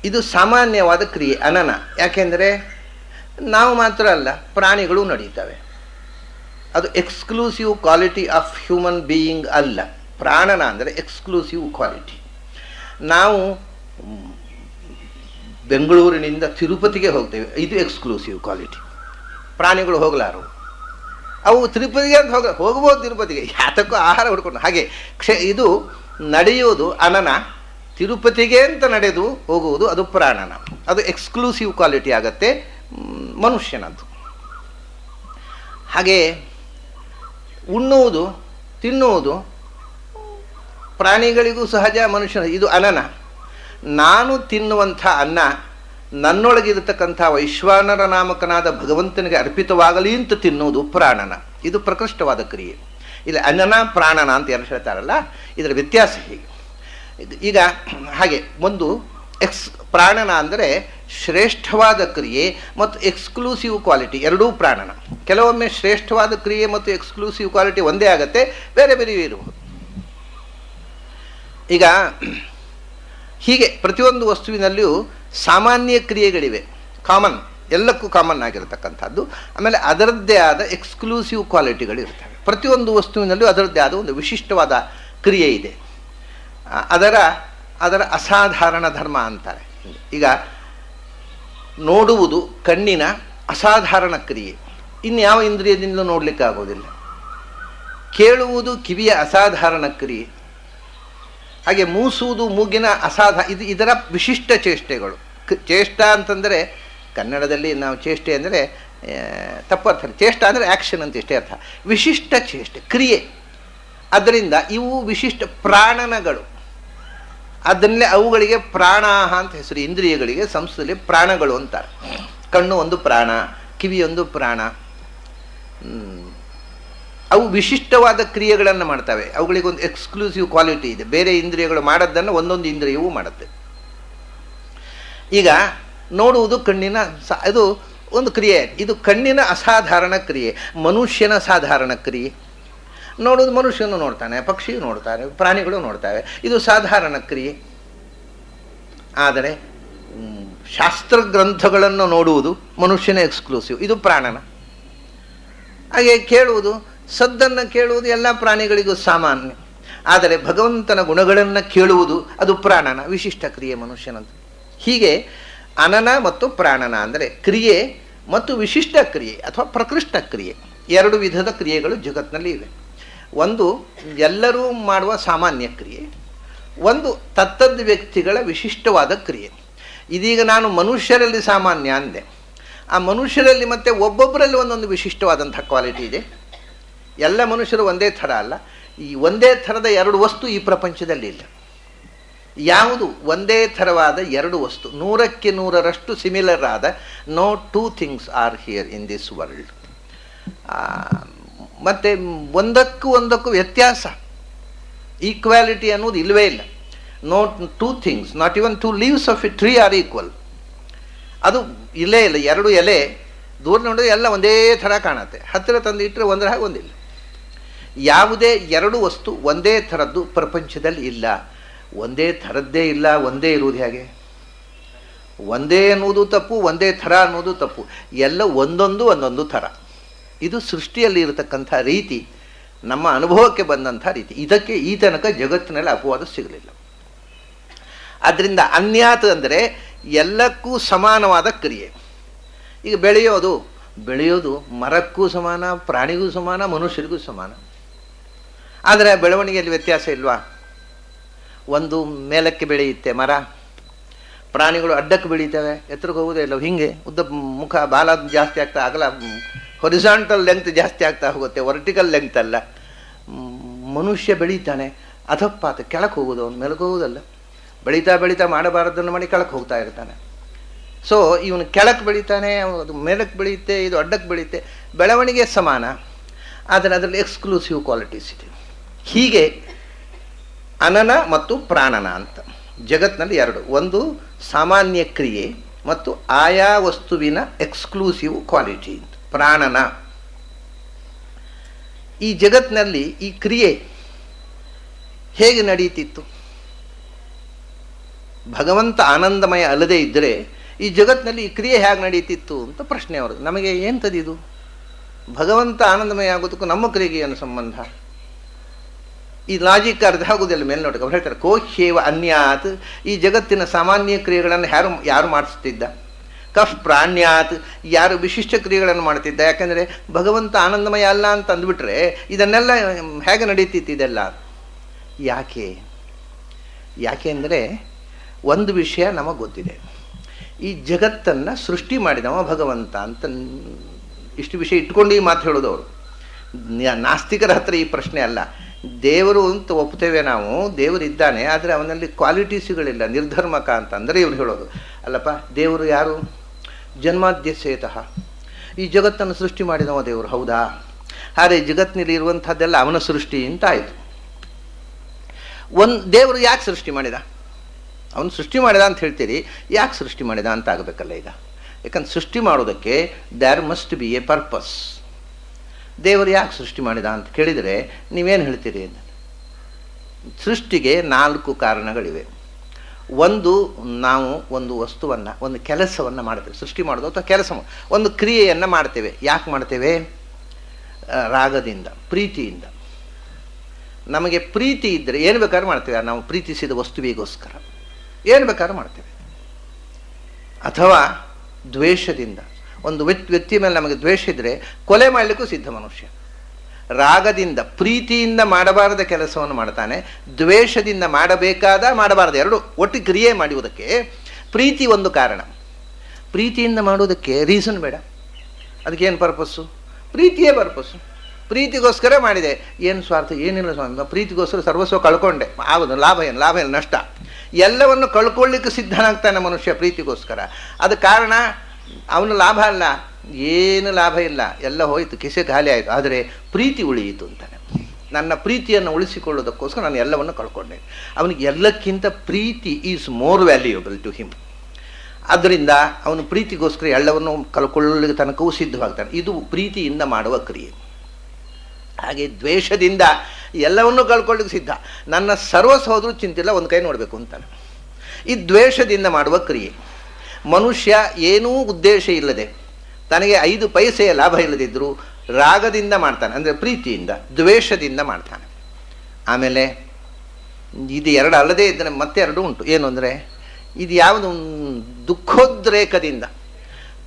ಇದು ಸಾಮಾನ್ಯವಾದ ಕ್ರಿಯೆ, ಅನನ. ಯಾಕೆಂದರೆ ನಾವು ಮಾತ್ರ ಅಲ್ಲ, ಪ್ರಾಣಿಗಳು ನಡೀತವೆ. ಅದು exclusive quality of human being ಅಲ್ಲ. ಪ್ರಾಣನ ಅಂದರೆ ಎಕ್ಸ್ಕ್ಲೂಸಿವ್ ಕ್ವಾಲಿಟಿ. ನಾವು ಬೆಂಗಳೂರಿನಿಂದ ತಿರುಪತಿಗೆ ಹೋಗ್ತೇವೆ, ಇದು ಎಕ್ಸ್ಕ್ಲೂಸಿವ್ ಕ್ವಾಲಿಟಿ. ಪ್ರಾಣಿಗಳು ಹೋಗಲಾರವು, ಅವು ತಿರುಪತಿಗೆ ಅಂತ ಹೋಗ್ಬೋದು, ತಿರುಪತಿಗೆ ಯಾತಕ್ಕೂ ಆಹಾರ ಹುಡ್ಕೊಂಡು. ಹಾಗೆ ಇದು ನಡೆಯುವುದು ಅನನ, ತಿರುಪತಿಗೆ ಅಂತ ನಡೆದು ಹೋಗುವುದು ಅದು ಪ್ರಾಣನ. ಅದು ಎಕ್ಸ್ಕ್ಲೂಸಿವ್ ಕ್ವಾಲಿಟಿ ಆಗತ್ತೆ ಮನುಷ್ಯನದ್ದು. ಹಾಗೆ ಉಣ್ಣುವುದು, ತಿನ್ನುವುದು ಪ್ರಾಣಿಗಳಿಗೂ ಸಹಜ, ಮನುಷ್ಯನ ಇದು ಅನನ. ನಾನು ತಿನ್ನುವಂಥ ಅನ್ನ ನನ್ನೊಳಗಿರತಕ್ಕಂಥ ವೈಶ್ವಾನರ ನಾಮಕನಾದ ಭಗವಂತನಿಗೆ ಅರ್ಪಿತವಾಗಲಿ ಅಂತ ತಿನ್ನುವುದು ಪ್ರಾಣನ. ಇದು ಪ್ರಕೃಷ್ಟವಾದ ಕ್ರಿಯೆ. ಇಲ್ಲಿ ಅನನ ಪ್ರಾಣನ ಅಂತ ಯಾರು ಹೇಳ್ತಾರಲ್ಲ, ಇದರ ವ್ಯತ್ಯಾಸ ಹೀಗೆ. ಈಗ ಹಾಗೆ ಒಂದು ಪ್ರಾಣನ ಅಂದರೆ ಶ್ರೇಷ್ಠವಾದ ಕ್ರಿಯೆ ಮತ್ತು ಎಕ್ಸ್ಕ್ಲೂಸಿವ್ ಕ್ವಾಲಿಟಿ ಎರಡೂ ಪ್ರಾಣನ. ಕೆಲವೊಮ್ಮೆ ಶ್ರೇಷ್ಠವಾದ ಕ್ರಿಯೆ ಮತ್ತು ಎಕ್ಸ್ಕ್ಲೂಸಿವ್ ಕ್ವಾಲಿಟಿ ಒಂದೇ ಆಗತ್ತೆ, ಬೇರೆ ಬೇರೆಯೂ ಇರಬಹುದು. ಈಗ ಹೀಗೆ ಪ್ರತಿಯೊಂದು ವಸ್ತುವಿನಲ್ಲಿಯೂ ಸಾಮಾನ್ಯ ಕ್ರಿಯೆಗಳಿವೆ, ಕಾಮನ್, ಎಲ್ಲಕ್ಕೂ ಕಾಮನ್ ಆಗಿರತಕ್ಕಂಥದ್ದು. ಆಮೇಲೆ ಅದರದ್ದೇ ಆದ ಎಕ್ಸ್ಕ್ಲೂಸಿವ್ ಕ್ವಾಲಿಟಿಗಳಿರ್ತವೆ. ಪ್ರತಿಯೊಂದು ವಸ್ತುವಿನಲ್ಲೂ ಅದರದ್ದೇ ಆದ ಒಂದು ವಿಶಿಷ್ಟವಾದ ಕ್ರಿಯೆ ಇದೆ. ಅದರ ಅಸಾಧಾರಣ ಧರ್ಮ ಅಂತಾರೆ. ಈಗ ನೋಡುವುದು ಕಣ್ಣಿನ ಅಸಾಧಾರಣ ಕ್ರಿಯೆ, ಇನ್ಯಾವ ಇಂದ್ರಿಯದಿಂದ ನೋಡಲಿಕ್ಕೆ ಆಗೋದಿಲ್ಲ. ಕೇಳುವುದು ಕಿವಿಯ ಅಸಾಧಾರಣ ಕ್ರಿಯೆ. ಹಾಗೆ ಮೂಸುವುದು ಮೂಗಿನ ಇದರ ವಿಶಿಷ್ಟ ಚೇಷ್ಟೆಗಳು. ಚೇಷ್ಟ ಅಂತಂದರೆ ಕನ್ನಡದಲ್ಲಿ ನಾವು ಚೇಷ್ಟೆ ಅಂದರೆ ತಪ್ಪರ್ಥ. ಚೇಷ್ಟ ಅಂದರೆ ಆ್ಯಕ್ಷನ್ ಅಂತ ಇಷ್ಟೇ ಅರ್ಥ. ವಿಶಿಷ್ಟ ಚೇಷ್ಟೆ, ಕ್ರಿಯೆ. ಅದರಿಂದ ಇವು ವಿಶಿಷ್ಟ ಪ್ರಾಣನಗಳು. ಅದನ್ನೇ ಅವುಗಳಿಗೆ ಪ್ರಾಣಾಹ ಅಂತ ಹೆಸರು. ಇಂದ್ರಿಯಗಳಿಗೆ ಸಂಸ್ಕೃತದಲ್ಲಿ ಪ್ರಾಣಗಳು ಅಂತಾರೆ. ಕಣ್ಣು ಒಂದು ಪ್ರಾಣ, ಕಿವಿಯೊಂದು ಪ್ರಾಣ. ಅವು ವಿಶಿಷ್ಟವಾದ ಕ್ರಿಯೆಗಳನ್ನು ಮಾಡ್ತವೆ. ಅವುಗಳಿಗೊಂದು ಎಕ್ಸ್ಕ್ಲೂಸಿವ್ ಕ್ವಾಲಿಟಿ ಇದೆ. ಬೇರೆ ಇಂದ್ರಿಯಗಳು ಮಾಡೋದನ್ನು ಒಂದೊಂದು ಇಂದ್ರಿಯವೂ ಮಾಡುತ್ತೆ. ಈಗ ನೋಡುವುದು ಕಣ್ಣಿನ ಇದು ಒಂದು ಕ್ರಿಯೆ. ಇದು ಕಣ್ಣಿನ ಅಸಾಧಾರಣ ಕ್ರಿಯೆ, ಮನುಷ್ಯನ ಸಾಧಾರಣ ಕ್ರಿಯೆ. ನೋಡುವುದು ಮನುಷ್ಯನು ನೋಡ್ತಾನೆ, ಪಕ್ಷಿಯು ನೋಡ್ತಾನೆ, ಪ್ರಾಣಿಗಳು ನೋಡ್ತವೆ. ಇದು ಸಾಧಾರಣ ಕ್ರಿಯೆ. ಆದರೆ ಶಾಸ್ತ್ರಗ್ರಂಥಗಳನ್ನು ನೋಡುವುದು ಮನುಷ್ಯನ ಎಕ್ಸ್ಕ್ಲೂಸಿವ್, ಇದು ಪ್ರಾಣನ. ಹಾಗೆ ಕೇಳುವುದು, ಸದ್ದನ್ನು ಕೇಳುವುದು ಎಲ್ಲ ಪ್ರಾಣಿಗಳಿಗೂ ಸಾಮಾನ್ಯ. ಆದರೆ ಭಗವಂತನ ಗುಣಗಳನ್ನು ಕೇಳುವುದು ಅದು ಪ್ರಾಣನ ವಿಶಿಷ್ಟ ಕ್ರಿಯೆ, ಮನುಷ್ಯನದ್ದು. ಹೀಗೆ ಅನನ ಮತ್ತು ಪ್ರಾಣನ ಅಂದರೆ ಕ್ರಿಯೆ ಮತ್ತು ವಿಶಿಷ್ಟ ಕ್ರಿಯೆ ಅಥವಾ ಪ್ರಕೃಷ್ಟ ಕ್ರಿಯೆ, ಎರಡು ವಿಧದ ಕ್ರಿಯೆಗಳು ಜಗತ್ತಿನಲ್ಲಿ ಇವೆ. ಒಂದು ಎಲ್ಲರೂ ಮಾಡುವ ಸಾಮಾನ್ಯ ಕ್ರಿಯೆ, ಒಂದು ತತ್ತದ್ ವ್ಯಕ್ತಿಗಳ ವಿಶಿಷ್ಟವಾದ ಕ್ರಿಯೆ. ಇದೀಗ ನಾನು ಮನುಷ್ಯರಲ್ಲಿ ಸಾಮಾನ್ಯ ಅಂದೆ. ಆ ಮನುಷ್ಯರಲ್ಲಿ ಮತ್ತೆ ಒಬ್ಬೊಬ್ಬರಲ್ಲಿ ಒಂದೊಂದು ವಿಶಿಷ್ಟವಾದಂಥ ಕ್ವಾಲಿಟಿ ಇದೆ. ಎಲ್ಲ ಮನುಷ್ಯರು ಒಂದೇ ಥರ ಅಲ್ಲ. ಈ ಒಂದೇ ಥರದ ಎರಡು ವಸ್ತು ಈ ಪ್ರಪಂಚದಲ್ಲಿ ಇಲ್ಲ. ಯಾವುದು ಒಂದೇ ಥರವಾದ ಎರಡು ವಸ್ತು, 100ಕ್ಕೆ 100ರಷ್ಟು ಸಿಮಿಲರ್ ಆದ no two things are here in this world. ಮತ್ತು ಒಂದಕ್ಕೂ ವ್ಯತ್ಯಾಸ, ಈಕ್ವಾಲಿಟಿ ಅನ್ನೋದು ಇಲ್ಲವೇ ಇಲ್ಲ. No two things, not even 2 leaves of a tree are equal. ಅದು ಇಲ್ಲೇ ಇಲ್ಲ. ಎರಡು ಎಲೆ ದೂರ ನೋಡಿದ್ರೆ ಎಲ್ಲ ಒಂದೇ ಥರ ಕಾಣುತ್ತೆ, ಹತ್ತಿರ ತಂದು ಇಟ್ಟರೆ ಒಂದರ ಹಾಗೆ ಒಂದಿಲ್ಲ. ಯಾವುದೇ ಎರಡು ವಸ್ತು ಒಂದೇ ಥರದ್ದು ಪ್ರಪಂಚದಲ್ಲಿ ಇಲ್ಲ. ಒಂದೇ ಥರದ್ದೇ ಇಲ್ಲ, ಒಂದೇ ಇರುವುದು ಹೇಗೆ? ಒಂದೇ ಅನ್ನೋದು ತಪ್ಪು, ಒಂದೇ ಥರ ಅನ್ನೋದು ತಪ್ಪು. ಎಲ್ಲ ಒಂದೊಂದು ಥರ. ಇದು ಸೃಷ್ಟಿಯಲ್ಲಿ ಇರತಕ್ಕಂಥ ರೀತಿ, ನಮ್ಮ ಅನುಭವಕ್ಕೆ ಬಂದಂಥ ರೀತಿ. ಇದಕ್ಕೆ ಈ ತನಕ ಜಗತ್ತಿನಲ್ಲಿ ಅಪವಾದ ಸಿಗಲಿಲ್ಲ. ಆದ್ದರಿಂದ ಅನ್ಯಾತ್ ಅಂದರೆ ಎಲ್ಲಕ್ಕೂ ಸಮಾನವಾದ ಕ್ರಿಯೆ. ಈಗ ಬೆಳೆಯೋದು ಮರಕ್ಕೂ ಸಮಾನ, ಪ್ರಾಣಿಗೂ ಸಮಾನ, ಮನುಷ್ಯರಿಗೂ ಸಮಾನ. ಆದರೆ ಬೆಳವಣಿಗೆಯಲ್ಲಿ ವ್ಯತ್ಯಾಸ ಇಲ್ವಾ? ಒಂದು ಮೇಲಕ್ಕೆ ಬೆಳೆಯುತ್ತೆ ಮರ, ಪ್ರಾಣಿಗಳು ಅಡ್ಡಕ್ಕೆ ಬೆಳೀತವೆ, ಎತ್ತರಕ್ಕೆ ಹೋಗೋದೇ ಇಲ್ಲ. ಹಿಂಗೆ ಉದ್ದ ಮುಖ ಬಾಲ ಜಾಸ್ತಿ ಆಗ್ತಾ ಆಗಲ್ಲ, ಹೊರಿಸಾಂಟಲ್ ಲೆಂತ್ ಜಾಸ್ತಿ ಆಗ್ತಾ ಹೋಗುತ್ತೆ, ವರ್ಟಿಕಲ್ ಲೆಂತ್ ಅಲ್ಲ. ಮನುಷ್ಯ ಬೆಳೀತಾನೆ, ಅಧಪಾತ ಕೆಳಕ್ಕೆ ಹೋಗೋದು, ಅವನು ಮೇಲಕ್ಕೆ ಹೋಗೋದಲ್ಲ. ಬೆಳೀತಾ ಮಾಡಬಾರದನ್ನು ಮಾಡಿ ಕೆಳಕ್ಕೆ ಹೋಗ್ತಾ ಇರ್ತಾನೆ. ಸೊ ಇವನು ಕೆಳಕ್ಕೆ ಬೆಳೀತಾನೆ, ಅದು ಮೇಲಕ್ಕೆ ಬೆಳೆಯುತ್ತೆ, ಇದು ಅಡ್ಡಕ್ಕೆ ಬೆಳೆಯುತ್ತೆ. ಬೆಳವಣಿಗೆ ಸಮಾನ, ಆದರೆ ಅದರಲ್ಲಿ ಎಕ್ಸ್ಕ್ಲೂಸಿವ್ ಕ್ವಾಲಿಟೀಸ್ ಇದೆ. ಹೀಗೆ ಅನನ ಮತ್ತು ಪ್ರಾಣನ ಅಂತ ಜಗತ್ತಿನಲ್ಲಿ ಎರಡು, ಒಂದು ಸಾಮಾನ್ಯ ಕ್ರಿಯೆ ಮತ್ತು ಆಯಾ ವಸ್ತುವಿನ ಎಕ್ಸ್ಕ್ಲೂಸಿವ್ ಕ್ವಾಲಿಟಿ ಅಂತ ಪ್ರಾಣನ. ಈ ಜಗತ್ತಿನಲ್ಲಿ ಈ ಕ್ರಿಯೆ ಹೇಗೆ ನಡೀತಿತ್ತು? ಭಗವಂತ ಆನಂದಮಯ ಅಲ್ಲದೆ ಇದ್ದರೆ ಈ ಜಗತ್ತಿನಲ್ಲಿ ಈ ಕ್ರಿಯೆ ಹೇಗೆ ನಡೀತಿತ್ತು ಅಂತ ಪ್ರಶ್ನೆ ಅವ್ರದ್ದು. ನಮಗೆ ಎಂಥದಿದು? ಭಗವಂತ ಆನಂದಮಯ ಆಗೋದಕ್ಕೂ ನಮ್ಮ ಕ್ರಿಯೆಗೆ ಏನು ಸಂಬಂಧ? ಈ ಲಾಜಿಕ್ ಅರ್ಥ ಆಗೋದಿಲ್ಲ ಮೇಲ್ನೋಟಕ್ಕೆ. ಅವ್ರು ಹೇಳ್ತಾರೆ ಕೋಶೇವ ಅನ್ಯಾತ್, ಈ ಜಗತ್ತಿನ ಸಾಮಾನ್ಯ ಕ್ರಿಯೆಗಳನ್ನು ಯಾರು ಮಾಡಿಸ್ತಿದ್ದ? ಕಫ್ ಪ್ರಾಣ್ಯಾತ್, ಯಾರು ವಿಶಿಷ್ಟ ಕ್ರಿಯೆಗಳನ್ನು ಮಾಡ್ತಿದ್ದ? ಯಾಕೆಂದರೆ ಭಗವಂತ ಆನಂದಮಯ ಅಲ್ಲ ಅಂತ ಅಂದ್ಬಿಟ್ರೆ ಇದನ್ನೆಲ್ಲ ಹೇಗೆ ನಡೀತಿತ್ತು ಇದೆಲ್ಲ? ಯಾಕೆ ಅಂದರೆ ಒಂದು ವಿಷಯ ನಮಗೆ ಗೊತ್ತಿದೆ, ಈ ಜಗತ್ತನ್ನು ಸೃಷ್ಟಿ ಮಾಡಿದವ ಭಗವಂತ ಅಂತ. ಇಷ್ಟು ವಿಷಯ ಇಟ್ಕೊಂಡು ಈ ಮಾತು ಹೇಳೋದು ಅವರು. ನಾಸ್ತಿಕರ ಹತ್ರ ಈ ಪ್ರಶ್ನೆ ಅಲ್ಲ. ದೇವರು ಅಂತ ಒಪ್ತೇವೆ ನಾವು, ದೇವರಿದ್ದಾನೆ, ಆದರೆ ಅವನಲ್ಲಿ ಕ್ವಾಲಿಟೀಸ್ಗಳಿಲ್ಲ, ನಿರ್ಧರ್ಮಕ ಅಂತ ಅಂದರೆ ಇವ್ರು ಹೇಳೋದು. ಅಲ್ಲಪ್ಪ, ದೇವರು ಯಾರು? ಜನ್ಮಾದ್ಯಸೇತಃ ಈ ಜಗತ್ತನ್ನು ಸೃಷ್ಟಿ ಮಾಡಿದವ ದೇವರು, ಹೌದಾ? ಆದರೆ ಜಗತ್ತಿನಲ್ಲಿ ಇರುವಂಥದ್ದೆಲ್ಲ ಅವನ ಸೃಷ್ಟಿ ಅಂತ ಆಯಿತು. ದೇವರು ಯಾಕೆ ಸೃಷ್ಟಿ ಮಾಡಿದ? ಅವನು ಸೃಷ್ಟಿ ಮಾಡಿದ ಅಂತ ಹೇಳ್ತೀರಿ, ಯಾಕೆ ಸೃಷ್ಟಿ ಮಾಡಿದ ಅಂತ ಆಗಬೇಕಲ್ಲ ಈಗ. ಯಾಕಂದ್ರೆ ಸೃಷ್ಟಿ ಮಾಡೋದಕ್ಕೆ there must be a purpose. ದೇವರು ಯಾಕೆ ಸೃಷ್ಟಿ ಮಾಡಿದ ಅಂತ ಕೇಳಿದರೆ ನೀವೇನು ಹೇಳ್ತೀರಿ ಅಂತ. ಸೃಷ್ಟಿಗೆ 4 ಕಾರಣಗಳಿವೆ. ಒಂದು, ನಾವು ಒಂದು ವಸ್ತುವನ್ನು, ಒಂದು ಕೆಲಸವನ್ನು ಮಾಡ್ತೇವೆ. ಸೃಷ್ಟಿ ಮಾಡೋದು ಅಥವಾ ಕೆಲಸ, ಒಂದು ಕ್ರಿಯೆಯನ್ನು ಮಾಡ್ತೇವೆ. ಯಾಕೆ ಮಾಡ್ತೇವೆ? ರಾಗದಿಂದ, ಪ್ರೀತಿಯಿಂದ. ನಮಗೆ ಪ್ರೀತಿ ಇದ್ದರೆ ಏನು ಬೇಕಾದ್ರೂ ಮಾಡ್ತೇವೆ. ನಾವು ಪ್ರೀತಿಸಿದ ವಸ್ತುವಿಗೋಸ್ಕರ ಏನು ಬೇಕಾದ್ರೂ ಮಾಡ್ತೇವೆ. ಅಥವಾ ದ್ವೇಷದಿಂದ, ಒಂದು ವ್ಯಕ್ತಿ ಮೇಲೆ ನಮಗೆ ದ್ವೇಷ ಇದ್ದರೆ ಕೊಲೆ ಮಾಡಲಿಕ್ಕೂ ಸಿದ್ಧ ಮನುಷ್ಯ. ರಾಗದಿಂದ, ಪ್ರೀತಿಯಿಂದ ಮಾಡಬಾರದ ಕೆಲಸವನ್ನು ಮಾಡ್ತಾನೆ, ದ್ವೇಷದಿಂದ ಮಾಡಬಾರದು ಎರಡು ಒಟ್ಟು ಕ್ರಿಯೆ ಮಾಡುವುದಕ್ಕೆ ಪ್ರೀತಿ ಒಂದು ಕಾರಣ. ಪ್ರೀತಿಯಿಂದ ಮಾಡುವುದಕ್ಕೆ ರೀಸನ್ ಬೇಡ. ಅದಕ್ಕೇನು ಪರ್ಪಸ್ಸು? ಪ್ರೀತಿಯೇ ಪರ್ಪಸ್ಸು. ಪ್ರೀತಿಗೋಸ್ಕರ ಮಾಡಿದೆ, ಏನು ಸ್ವಾರ್ಥ? ಏನಿಲ್ಲ ಸ್ವಾಮಿ, ಪ್ರೀತಿಗೋಸ್ಕರ ಸರ್ವಸ್ವ ಕಳ್ಕೊಂಡೆ, ಆಗೋದು ಲಾಭ ಏನು ನಷ್ಟ? ಎಲ್ಲವನ್ನು ಕಳ್ಕೊಳ್ಳಿಕ್ಕೆ ಸಿದ್ಧನಾಗ್ತಾನೆ ಮನುಷ್ಯ ಪ್ರೀತಿಗೋಸ್ಕರ. ಅದು ಕಾರಣ ಅವನ ಲಾಭ ಅಲ್ಲ, ಏನು ಲಾಭ ಇಲ್ಲ, ಎಲ್ಲ ಹೋಯಿತು, ಕಿಸೆ ಖಾಲಿ ಆಯಿತು. ಆದರೆ ಪ್ರೀತಿ ಉಳಿಯಿತು ಅಂತಾನೆ. ನನ್ನ ಪ್ರೀತಿಯನ್ನು ಉಳಿಸಿಕೊಳ್ಳೋದಕ್ಕೋಸ್ಕರ ನಾನು ಎಲ್ಲವನ್ನು ಕಳ್ಕೊಂಡೆ. ಅವನಿಗೆ ಎಲ್ಲಕ್ಕಿಂತ ಪ್ರೀತಿ is more valuable to him. ಆದ್ದರಿಂದ ಅವನು ಪ್ರೀತಿಗೋಸ್ಕರ ಎಲ್ಲವನ್ನು ಕಳ್ಕೊಳ್ಳಲಿಕ್ಕೆ ತನಕವೂ ಸಿದ್ಧವಾಗ್ತಾನೆ. ಇದು ಪ್ರೀತಿಯಿಂದ ಮಾಡುವ ಕ್ರಿಯೆ. ಹಾಗೆ ದ್ವೇಷದಿಂದ ಎಲ್ಲವನ್ನೂ ಕಳ್ಕೊಳ್ಳಿಕ್ಕೆ ಸಿದ್ಧ. ನನ್ನ ಸರ್ವಸ್ವ ಹೋದರೂ ಚಿಂತಿಲ್ಲ, ಒಂದು ಕೈ ನೋಡಬೇಕು ಅಂತಾನೆ. ಈ ದ್ವೇಷದಿಂದ ಮಾಡುವ ಕ್ರಿಯೆ. ಮನುಷ್ಯ ಏನೂ ಉದ್ದೇಶ ಇಲ್ಲದೆ, ತನಗೆ 5 ಪೈಸೆಯ ಲಾಭ ಇಲ್ಲದಿದ್ದರೂ ರಾಗದಿಂದ ಮಾಡ್ತಾನೆ, ಅಂದರೆ ಪ್ರೀತಿಯಿಂದ. ದ್ವೇಷದಿಂದ ಮಾಡ್ತಾನೆ. ಆಮೇಲೆ ಇದು 2 ಅಲ್ಲದೆ ಇದ್ದರೆ ಮತ್ತೆ 2 ಉಂಟು. ಏನು ಅಂದರೆ, ಇದು ಯಾವುದು? ದುಃಖೋದ್ರೇಕದಿಂದ.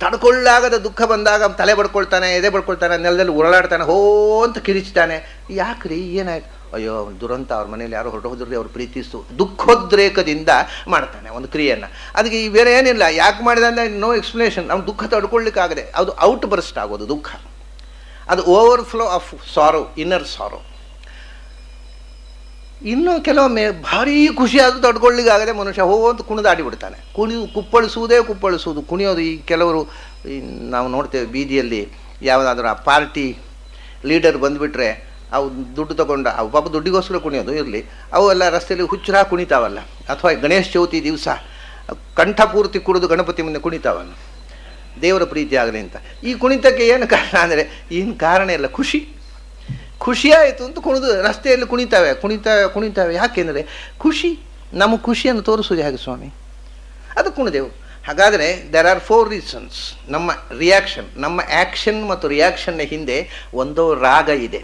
ತಡ್ಕೊಳ್ಳಾಗದ ದುಃಖ ಬಂದಾಗ ತಲೆ ಬಡ್ಕೊಳ್ತಾನೆ, ಎದೆ ಬಡ್ಕೊಳ್ತಾನೆ, ನೆಲದಲ್ಲಿ ಉರುಳಾಡ್ತಾನೆ, ಹೋ ಅಂತ ಕಿರಿಚ್ತಾನೆ. ಯಾಕ್ರಿ, ಏನಾಯ್ತು? ಅಯ್ಯೋ ದುರಂತ, ಅವ್ರ ಮನೇಲಿ ಯಾರೋ ಹೊರಟು ಹೋದ್ರಿ, ಅವ್ರು ಪ್ರೀತಿಸು. ದುಃಖೋದ್ರೇಕದಿಂದ ಮಾಡ್ತಾನೆ ಒಂದು ಕ್ರಿಯೆಯನ್ನು. ಅದಕ್ಕೆ ಬೇರೆ ಏನಿಲ್ಲ. ಯಾಕೆ ಮಾಡಿದ ಅಂದರೆ ನೋ ಎಕ್ಸ್ಪ್ಲನೇಷನ್. ಅವ್ನು ದುಃಖ ತಡ್ಕೊಳ್ಳಿಕ್ಕಾಗದೆ ಅದು ಔಟ್ ಬರ್ಸ್ಟ್ ಆಗೋದು ದುಃಖ. ಅದು ಓವರ್ಫ್ಲೋ ಆಫ್ ಸಾರೋ, ಇನ್ನರ್ ಸಾರೋ. ಇನ್ನು ಕೆಲವೊಮ್ಮೆ ಭಾರೀ ಖುಷಿಯಾದರೂ ತಡ್ಕೊಳ್ಳಿಕ್ಕಾಗದೆ ಮನುಷ್ಯ ಅಂತ ಕುಣಿದಾಡಿಬಿಡ್ತಾನೆ. ಕುಪ್ಪಳಿಸುವುದು. ಕುಣಿಯೋದು. ಈ ಕೆಲವರು ನಾವು ನೋಡ್ತೇವೆ ಬೀದಿಯಲ್ಲಿ, ಯಾವುದಾದ್ರೂ ಆ ಪಾರ್ಟಿ ಲೀಡರ್ ಬಂದುಬಿಟ್ರೆ ಅವು ದುಡ್ಡು ತಗೊಂಡು, ಅವು ಪಾಪ ದುಡ್ಡಿಗೋಸ್ಕರ ಕುಣಿಯೋದು ಇರಲಿ, ಅವು ಎಲ್ಲ ರಸ್ತೆಯಲ್ಲಿ ಹುಚ್ಚರ ಕುಣಿತಾವಲ್ಲ. ಅಥವಾ ಗಣೇಶ ಚೌತಿ ದಿವಸ ಕಂಠಪೂರ್ತಿ ಕುಡಿದು ಗಣಪತಿ ಮುಂದೆ ಕುಣಿತಾವಲ್ಲ, ದೇವರ ಪ್ರೀತಿ ಆಗಲಿ ಅಂತ. ಈ ಕುಣಿತಕ್ಕೆ ಏನು ಕಾರಣ ಅಂದರೆ, ಏನು ಕಾರಣ ಇಲ್ಲ, ಖುಷಿಯಾಯಿತು ಅಂತ ಕುಣಿದು ರಸ್ತೆಯಲ್ಲಿ ಕುಣಿತಾವೆ. ಯಾಕೆಂದರೆ ಖುಷಿ, ನಮ್ಮ ಖುಷಿಯನ್ನು ತೋರಿಸೋದು ಹೇಗೆ ಸ್ವಾಮಿ? ಅದು ಕುಣಿದೆವು. ಹಾಗಾದರೆ ದೇರ್ ಆರ್ 4 ರೀಸನ್ಸ್. ನಮ್ಮ ರಿಯಾಕ್ಷನ್, ನಮ್ಮ ಆ್ಯಕ್ಷನ್ ಮತ್ತು ರಿಯಾಕ್ಷನ್ನ ಹಿಂದೆ ಒಂದು ರಾಗ ಇದೆ,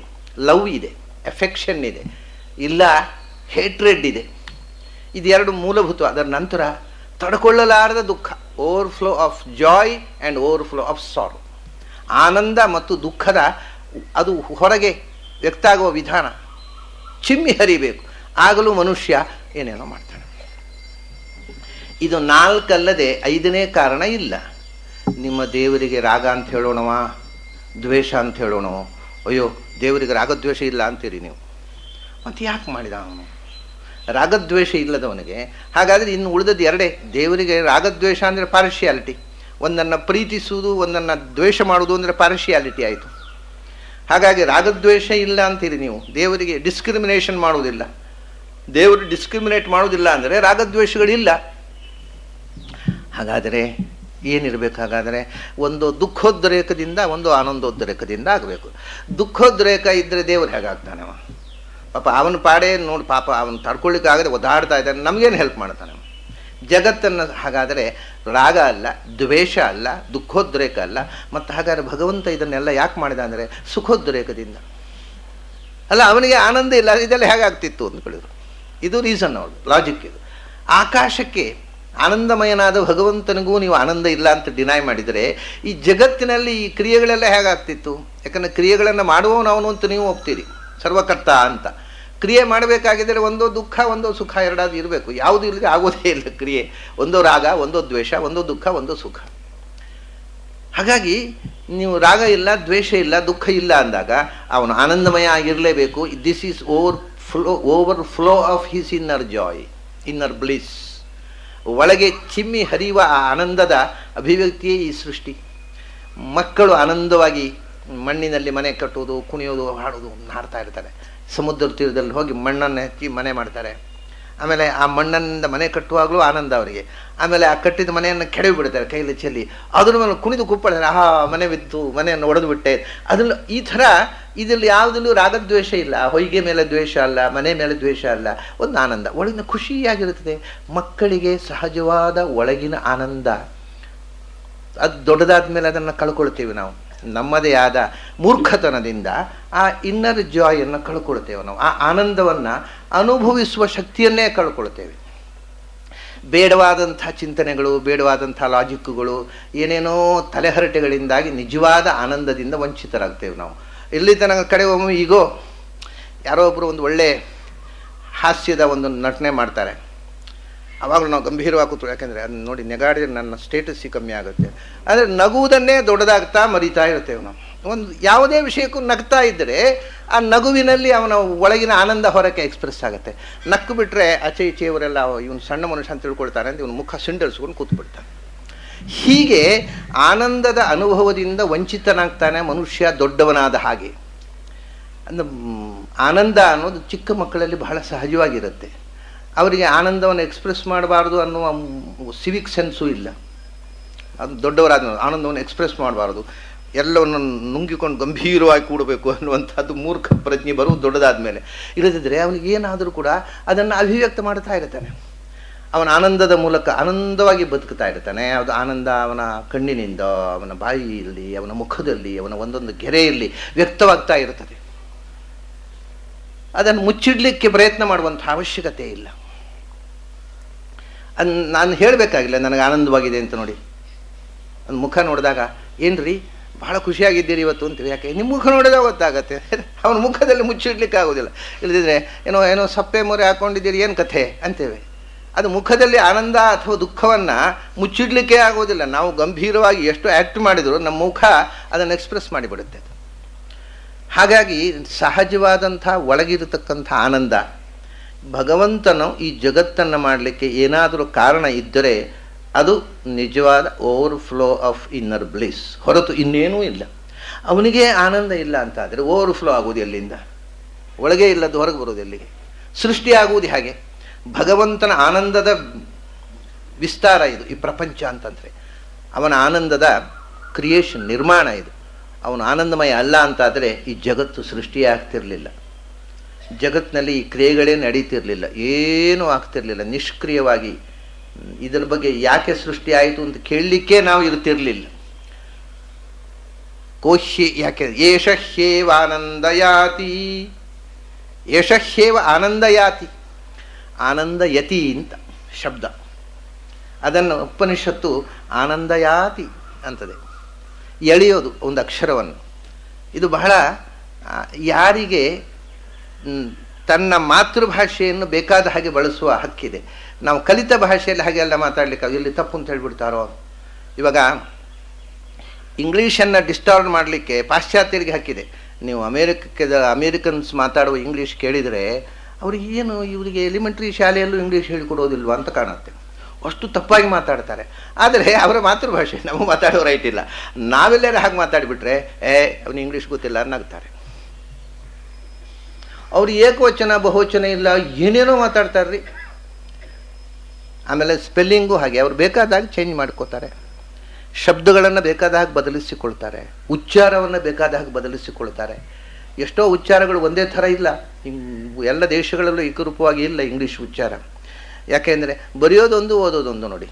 ಲವ್ ಇದೆ, ಎಫೆಕ್ಷನ್ ಇದೆ, ಇಲ್ಲ ಹೇಟ್ರೆಡ್ ಇದೆ. ಇದೆರಡು ಮೂಲಭೂತ. ಅದರ ನಂತರ ತಡ್ಕೊಳ್ಳಲಾರದ ದುಃಖ, overflow of joy and overflow of sorrow. ಆನಂದ ಮತ್ತು ದುಃಖದ ಅದು ಹೊರಗೆ ವ್ಯಕ್ತ ಆಗುವ ವಿಧಾನ ಚಿಮ್ಮಿ ಹರಿಬೇಕು, ಆಗಲೂ ಮನುಷ್ಯ ಏನೇನೋ ಮಾಡ್ತಾನೆ. ಇದು 4 ಅಲ್ಲದೆ 5ನೇ ಕಾರಣ ಇಲ್ಲ. ನಿಮ್ಮ ದೇವರಿಗೆ ರಾಗ ಅಂತ ಹೇಳೋಣವ, ದ್ವೇಷ ಅಂತ ಹೇಳೋಣವೋ? ಅಯ್ಯೋ ದೇವರಿಗೆ ರಾಗದ್ವೇಷ ಇಲ್ಲ ಅಂತೀರಿ ನೀವು, ಮತ್ತು ಯಾಕೆ ಮಾಡಿದ ಅವನು ರಾಗದ್ವೇಷ ಇಲ್ಲದವನಿಗೆ? ಹಾಗಾದರೆ ಇನ್ನು ಉಳಿದದ್ದು ಎರಡೇ. ದೇವರಿಗೆ ರಾಗದ್ವೇಷ ಅಂದರೆ ಪಾರ್ಶಿಯಾಲಿಟಿ, ಒಂದನ್ನು ಪ್ರೀತಿಸುವುದು ಒಂದನ್ನು ದ್ವೇಷ ಮಾಡುವುದು ಅಂದರೆ ಪಾರ್ಶಿಯಾಲಿಟಿ ಆಯಿತು. ಹಾಗಾಗಿ ರಾಗದ್ವೇಷ ಇಲ್ಲ ಅಂತೀರಿ ನೀವು, ದೇವರಿಗೆ ಡಿಸ್ಕ್ರಿಮಿನೇಷನ್ ಮಾಡುವುದಿಲ್ಲ. ದೇವರು ಡಿಸ್ಕ್ರಿಮಿನೇಟ್ ಮಾಡುವುದಿಲ್ಲ ಅಂದರೆ ರಾಗದ್ವೇಷಗಳಿಲ್ಲ. ಹಾಗಾದರೆ ಏನಿರಬೇಕು? ಹಾಗಾದರೆ ಒಂದು ದುಃಖೋದ್ರೇಕದಿಂದ ಒಂದು ಆನಂದೋದ್ರೇಕದಿಂದ ಆಗಬೇಕು. ದುಃಖೋದ್ರೇಕ ಇದ್ದರೆ ದೇವರು ಹೇಗಾಗ್ತಾನೆ? ಪಾಪ ಅವನ ಪಾಡೇ ನೋಡಿ, ಪಾಪ ಅವನು ತಡ್ಕೊಳ್ಳಿಕ್ಕಾಗದೆ ಒದ್ದಾಡ್ತಾ ಇದ್ದಾನೆ, ನಮಗೇನು ಹೆಲ್ಪ್ ಮಾಡ್ತಾನೆ ಜಗತ್ತನ್ನು? ಹಾಗಾದರೆ ರಾಗ ಅಲ್ಲ, ದ್ವೇಷ ಅಲ್ಲ, ದುಃಖೋದ್ರೇಕ ಅಲ್ಲ. ಮತ್ತು ಹಾಗಾದರೆ ಭಗವಂತ ಇದನ್ನೆಲ್ಲ ಯಾಕೆ ಮಾಡಿದ ಅಂದರೆ ಸುಖೋದ್ರೇಕದಿಂದ ಅಲ್ಲ. ಅವನಿಗೆ ಆನಂದ ಇಲ್ಲ, ಇದೆಲ್ಲ ಹೇಗಾಗ್ತಿತ್ತು ಅಂದ್ಕೊಳ್ಳಿದ್ರು. ಇದು ರೀಸನ್, ಅವಳು ಲಾಜಿಕ್ ಇದು. ಆಕಾಶಕ್ಕೆ ಆನಂದಮಯನಾದ ಭಗವಂತನಿಗೂ ನೀವು ಆನಂದ ಇಲ್ಲ ಅಂತ ಡಿನೈ ಮಾಡಿದರೆ ಈ ಜಗತ್ತಿನಲ್ಲಿ ಈ ಕ್ರಿಯೆಗಳೆಲ್ಲ ಹೇಗಾಗ್ತಿತ್ತು? ಯಾಕಂದರೆ ಕ್ರಿಯೆಗಳನ್ನು ಮಾಡುವವನು ಅವನು ಅಂತ ನೀವು ಒಪ್ತೀರಿ, ಸರ್ವಕರ್ತ ಅಂತ. ಕ್ರಿಯೆ ಮಾಡಬೇಕಾಗಿದ್ದರೆ ಒಂದೋ ದುಃಖ ಒಂದೋ ಸುಖ ಎರಡಾದ್ರು ಇರಬೇಕು. ಯಾವುದು ಇಲ್ಲದೆ ಆಗೋದೇ ಇಲ್ಲ ಕ್ರಿಯೆ. ಒಂದೋ ರಾಗ, ಒಂದೋ ದ್ವೇಷ, ಒಂದೋ ದುಃಖ, ಒಂದೋ ಸುಖ. ಹಾಗಾಗಿ ನೀವು ರಾಗ ಇಲ್ಲ, ದ್ವೇಷ ಇಲ್ಲ, ದುಃಖ ಇಲ್ಲ ಅಂದಾಗ ಅವನು ಆನಂದಮಯ ಆಗಿರಲೇಬೇಕು. This is overflow of his inner joy, inner bliss. ಒಳಗೆ ಚಿಮ್ಮಿ ಹರಿಯುವ ಆ ಆನಂದದ ಅಭಿವ್ಯಕ್ತಿಯೇ ಈ ಸೃಷ್ಟಿ. ಮಕ್ಕಳು ಆನಂದವಾಗಿ ಮಣ್ಣಿನಲ್ಲಿ ಮನೆ ಕಟ್ಟುವುದು, ಕುಣಿಯೋದು, ಹಾಡೋದು, ಹಾಡ್ತಾ ಇರ್ತಾರೆ. ಸಮುದ್ರ ತೀರದಲ್ಲಿ ಹೋಗಿ ಮಣ್ಣನ್ನು ಎತ್ತಿ ಮನೆ ಮಾಡ್ತಾರೆ. ಆಮೇಲೆ ಆ ಮಣ್ಣಿನಿಂದ ಮನೆ ಕಟ್ಟುವಾಗಲೂ ಆನಂದ ಅವರಿಗೆ. ಆಮೇಲೆ ಆ ಕಟ್ಟಿದ ಮನೆಯನ್ನು ಕೆಡವಿ ಬಿಡ್ತಾರೆ ಕೈಯಲ್ಲಿ ಚೆಲ್ಲಿ, ಅದ್ರ ಮೇಲೆ ಕುಣಿದು ಕುಪ್ಪಳ್ತಾರೆ, ಆಹಾ ಮನೆ ಬಿತ್ತು, ಮನೆಯನ್ನು ಒಡೆದು ಬಿಟ್ಟೆ. ಅದ್ರಲ್ಲಿ ಈ ಥರ ಇದರಲ್ಲಿ ಯಾವುದಲ್ಲೂ ರಾಗದ್ವೇಷ ಇಲ್ಲ. ಹೊಯ್ಗೆ ಮೇಲೆ ದ್ವೇಷ ಅಲ್ಲ, ಮನೆ ಮೇಲೆ ದ್ವೇಷ ಅಲ್ಲ, ಒಂದು ಆನಂದ ಒಳಗಿನ ಖುಷಿಯಾಗಿರುತ್ತದೆ. ಮಕ್ಕಳಿಗೆ ಸಹಜವಾದ ಒಳಗಿನ ಆನಂದ. ಅದು ದೊಡ್ಡದಾದ ಮೇಲೆ ಅದನ್ನು ಕಳ್ಕೊಳ್ತೀವಿ ನಾವು. ನಮ್ಮದೇ ಆದ ಮೂರ್ಖತನದಿಂದ ಆ ಇನ್ನರ್ ಜಾಯನ್ನು ಕಳ್ಕೊಳ್ತೇವೆ ನಾವು. ಆ ಆನಂದವನ್ನು ಅನುಭವಿಸುವ ಶಕ್ತಿಯನ್ನೇ ಕಳ್ಕೊಳ್ತೇವೆ. ಬೇಡವಾದಂಥ ಚಿಂತನೆಗಳು, ಬೇಡವಾದಂಥ ಲಾಜಿಕ್ಕುಗಳು, ಏನೇನೋ ತಲೆಹರಟೆಗಳಿಂದಾಗಿ ನಿಜವಾದ ಆನಂದದಿಂದ ವಂಚಿತರಾಗ್ತೇವೆ ನಾವು. ಇಲ್ಲಿ ತನಕ ಕಡೆ ಒಮ್ಮೆ ಈಗೋ ಯಾರೋ ಒಬ್ಬರು ಒಂದು ಒಳ್ಳೆ ಹಾಸ್ಯದ ಒಂದು ನಟನೆ ಮಾಡ್ತಾರೆ. ಆವಾಗಲೂ ನಾವು ಗಂಭೀರವಾಗಿ ಕೂತು, ಯಾಕೆಂದರೆ ಅದನ್ನ ನೋಡಿ ನೆಗಾಡಿದ್ರೆ ನನ್ನ ಸ್ಟೇಟಸ್ಸಿ ಕಮ್ಮಿ ಆಗುತ್ತೆ. ಆದರೆ ನಗುವುದನ್ನೇ ದೊಡ್ಡದಾಗ್ತಾ ಮರಿತಾ ಇರ್ತೇವೆ ನಾವು. ಒಂದು ಯಾವುದೇ ವಿಷಯಕ್ಕೂ ನಗ್ತಾ ಇದ್ದರೆ ಆ ನಗುವಿನಲ್ಲಿ ಅವನ ಒಳಗಿನ ಆನಂದ ಹೊರಕ್ಕೆ ಎಕ್ಸ್ಪ್ರೆಸ್ ಆಗುತ್ತೆ. ನಕ್ಕು ಬಿಟ್ಟರೆ ಆಚೆ ಈಚೆಯವರೆಲ್ಲ ಇವನು ಸಣ್ಣ ಮನುಷ್ಯ ಅಂತ ತಿಳ್ಕೊಳ್ತಾನೆ ಅಂತ ಇವನು ಮುಖ ಸಿಂಡರಿಸ್ಕೊಂಡು ಕೂತ್ಬಿಡ್ತಾನೆ. ಹೀಗೆ ಆನಂದದ ಅನುಭವದಿಂದ ವಂಚಿತನಾಗ್ತಾನೆ ಮನುಷ್ಯ ದೊಡ್ಡವನಾದ ಹಾಗೆ. ಅಂದ್ರೆ ಆನಂದ ಅನ್ನೋದು ಚಿಕ್ಕ ಮಕ್ಕಳಲ್ಲಿ ಬಹಳ ಸಹಜವಾಗಿರುತ್ತೆ. ಅವರಿಗೆ ಆನಂದವನ್ನು ಎಕ್ಸ್ಪ್ರೆಸ್ ಮಾಡಬಾರ್ದು ಅನ್ನುವ ಸಿವಿಕ್ ಸೆನ್ಸು ಇಲ್ಲ. ಅದು ದೊಡ್ಡವರಾದ ಆನಂದವನ್ನು ಎಕ್ಸ್ಪ್ರೆಸ್ ಮಾಡಬಾರ್ದು, ಎಲ್ಲವನ್ನು ನುಂಗಿಕೊಂಡು ಗಂಭೀರವಾಗಿ ಕೂಡಬೇಕು ಅನ್ನುವಂಥದ್ದು ಮೂರ್ಖ ಪ್ರಜ್ಞೆ ಬರುವುದು ದೊಡ್ಡದಾದ ಮೇಲೆ. ಇಲ್ಲದಿದ್ದರೆ ಅವನಿಗೆ ಏನಾದರೂ ಕೂಡ ಅದನ್ನು ಅಭಿವ್ಯಕ್ತ ಮಾಡ್ತಾ ಇರ್ತಾನೆ. ಅವನ ಆನಂದದ ಮೂಲಕ ಆನಂದವಾಗಿ ಬದುಕ್ತಾ ಇರ್ತಾನೆ. ಅದು ಆನಂದ ಅವನ ಕಣ್ಣಿನಿಂದ, ಅವನ ಬಾಯಿಯಲ್ಲಿ, ಅವನ ಮುಖದಲ್ಲಿ, ಅವನ ಒಂದೊಂದು ಗೆರೆಯಲ್ಲಿ ವ್ಯಕ್ತವಾಗ್ತಾ ಇರ್ತದೆ. ಅದನ್ನು ಮುಚ್ಚಿಡಲಿಕ್ಕೆ ಪ್ರಯತ್ನ ಮಾಡುವಂಥ ಅವಶ್ಯಕತೆ ಇಲ್ಲ. ನಾನು ಹೇಳಬೇಕಾಗಿಲ್ಲ ನನಗೆ ಆನಂದವಾಗಿದೆ ಅಂತ. ನೋಡಿ, ನನ್ನ ಮುಖ ನೋಡಿದಾಗ ಏನ್ರಿ ಭಾಳ ಖುಷಿಯಾಗಿದ್ದೀರಿ ಇವತ್ತು ಅಂತೀವಿ. ಯಾಕೆ? ನಿಮ್ಮ ಮುಖ ನೋಡಿದಾಗ ಗೊತ್ತಾಗತ್ತೆ. ಅವನ ಮುಖದಲ್ಲಿ ಮುಚ್ಚಿಡ್ಲಿಕ್ಕೆ ಆಗೋದಿಲ್ಲ. ಇಲ್ಲದಿದ್ದರೆ ಏನೋ ಸಪ್ಪೆ ಮೊರೆ ಹಾಕ್ಕೊಂಡಿದ್ದೀರಿ, ಏನು ಕಥೆ ಅಂತೇವೆ. ಅದು ಮುಖದಲ್ಲಿ ಆನಂದ ಅಥವಾ ದುಃಖವನ್ನು ಮುಚ್ಚಿಡ್ಲಿಕ್ಕೆ ಆಗೋದಿಲ್ಲ. ನಾವು ಗಂಭೀರವಾಗಿ ಎಷ್ಟು ಆ್ಯಕ್ಟ್ ಮಾಡಿದರೂ ನಮ್ಮ ಮುಖ ಅದನ್ನು ಎಕ್ಸ್ಪ್ರೆಸ್ ಮಾಡಿಬಿಡುತ್ತೆ. ಹಾಗಾಗಿ ಸಹಜವಾದಂಥ ಒಳಗಿರತಕ್ಕಂಥ ಆನಂದ, ಭಗವಂತನು ಈ ಜಗತ್ತನ್ನು ಮಾಡಲಿಕ್ಕೆ ಏನಾದರೂ ಕಾರಣ ಇದ್ದರೆ ಅದು ನಿಜವಾದ ಓವರ್ಫ್ಲೋ ಆಫ್ ಇನ್ನರ್ ಬ್ಲಿಸ್, ಹೊರತು ಇನ್ನೇನೂ ಇಲ್ಲ. ಅವನಿಗೆ ಆನಂದ ಇಲ್ಲ ಅಂತಾದರೆ ಓವರ್ಫ್ಲೋ ಆಗುವುದು ಎಲ್ಲಿಂದ? ಒಳಗೆ ಇಲ್ಲದ್ದು ಹೊರಗೆ ಬರೋದು ಎಲ್ಲಿಗೆ? ಸೃಷ್ಟಿಯಾಗುವುದು ಹಾಗೆ. ಭಗವಂತನ ಆನಂದದ ವಿಸ್ತಾರ ಇದು ಈ ಪ್ರಪಂಚ ಅಂತಂದರೆ. ಅವನ ಆನಂದದ ಕ್ರಿಯೇಷನ್, ನಿರ್ಮಾಣ ಇದು. ಅವನು ಆನಂದಮಯ ಅಲ್ಲ ಅಂತಾದರೆ ಈ ಜಗತ್ತು ಸೃಷ್ಟಿಯೇ ಆಗ್ತಿರಲಿಲ್ಲ. ಜಗತ್ತಿನಲ್ಲಿ ಈ ಕ್ರಿಯೆಗಳೇ ನಡೀತಿರಲಿಲ್ಲ, ಏನೂ ಆಗ್ತಿರಲಿಲ್ಲ. ನಿಷ್ಕ್ರಿಯವಾಗಿ ಇದರ ಬಗ್ಗೆ ಯಾಕೆ ಸೃಷ್ಟಿ ಆಯಿತು ಅಂತ ಕೇಳಲಿಕ್ಕೆ ನಾವು ಇರ್ತಿರ್ಲಿಲ್ಲ. ಕೋಶ್ಯೆ ಯಾಕೆ ಏಷಹ್ಯೇವ ಆನಂದಯಾತಿ, ಏಷಹ್ಯೇವ ಆನಂದಯಾತಿ, ಆನಂದಯತಿ ಅಂತ ಶಬ್ದ. ಅದನ್ನು ಉಪನಿಷತ್ತು ಆನಂದಯಾತಿ ಅಂತದೆ, ಎಳೆಯೋದು ಒಂದು ಅಕ್ಷರವನ್ನು. ಇದು ಬಹಳ ಯಾರಿಗೆ ತನ್ನ ಮಾತೃಭಾಷೆಯನ್ನು ಬೇಕಾದ ಹಾಗೆ ಬಳಸುವ ಹಕ್ಕಿದೆ. ನಾವು ಕಲಿತ ಭಾಷೆಯಲ್ಲಿ ಹಾಗೆಲ್ಲ ಮಾತಾಡಲಿಕ್ಕೆ ಇಲ್ಲಿ ತಪ್ಪು ಅಂತ ಹೇಳ್ಬಿಡ್ತಾರೋ. ಇವಾಗ ಇಂಗ್ಲೀಷನ್ನು ಡಿಸ್ಟಾರ್ಡ್ ಮಾಡಲಿಕ್ಕೆ ಪಾಶ್ಚಾತ್ಯರಿಗೆ ಹಕ್ಕಿದೆ. ನೀವು ಅಮೇರಿಕನ್ಸ್ ಮಾತಾಡುವ ಇಂಗ್ಲೀಷ್ ಕೇಳಿದರೆ ಅವ್ರಿಗೆ ಏನು ಇವರಿಗೆ ಎಲಿಮೆಂಟ್ರಿ ಶಾಲೆಯಲ್ಲೂ ಇಂಗ್ಲೀಷ್ ಹೇಳಿಕೊಡೋದಿಲ್ವ ಅಂತ ಕಾಣುತ್ತೆ, ಅಷ್ಟು ತಪ್ಪಾಗಿ ಮಾತಾಡ್ತಾರೆ. ಆದರೆ ಅವರ ಮಾತೃಭಾಷೆ ನಾವು ಮಾತಾಡೋ ರೈಟ್ ಇಲ್ಲ. ನಾವೆಲ್ಲರೂ ಹಾಗೆ ಮಾತಾಡಿಬಿಟ್ರೆ ಅವನು ಇಂಗ್ಲೀಷ್ ಗೊತ್ತಿಲ್ಲ ಅನ್ನಗ್ತಾರೆ. ಅವ್ರು ಏಕವಚನ ಬಹುವಚನ ಇಲ್ಲ ಏನೇನೋ ಮಾತಾಡ್ತಾರ್ರಿ. ಆಮೇಲೆ ಸ್ಪೆಲ್ಲಿಂಗು ಹಾಗೆ ಅವ್ರು ಬೇಕಾದಾಗ ಚೇಂಜ್ ಮಾಡ್ಕೋತಾರೆ, ಶಬ್ದಗಳನ್ನು ಬೇಕಾದ ಹಾಗೆ ಬದಲಿಸಿಕೊಳ್ತಾರೆ, ಉಚ್ಚಾರವನ್ನು ಬೇಕಾದ ಹಾಗೆ ಬದಲಿಸಿಕೊಳ್ತಾರೆ. ಎಷ್ಟೋ ಉಚ್ಚಾರಗಳು ಒಂದೇ ಥರ ಇಲ್ಲ, ಎಲ್ಲ ದೇಶಗಳಲ್ಲೂ ಏಕರೂಪವಾಗಿ ಇಲ್ಲ ಇಂಗ್ಲೀಷ್ ಉಚ್ಚಾರ. ಯಾಕೆಂದರೆ ಬರೆಯೋದೊಂದು ಓದೋದೊಂದು ನೋಡಿ.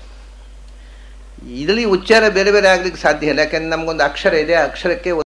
ಇದರಲ್ಲಿ ಉಚ್ಚಾರ ಬೇರೆ ಬೇರೆ ಆಗ್ಲಿಕ್ಕೆ ಸಾಧ್ಯ ಇಲ್ಲ. ಯಾಕೆಂದ್ರೆ ನಮಗೊಂದು ಅಕ್ಷರ ಇದೆ, ಆ ಅಕ್ಷರಕ್ಕೆ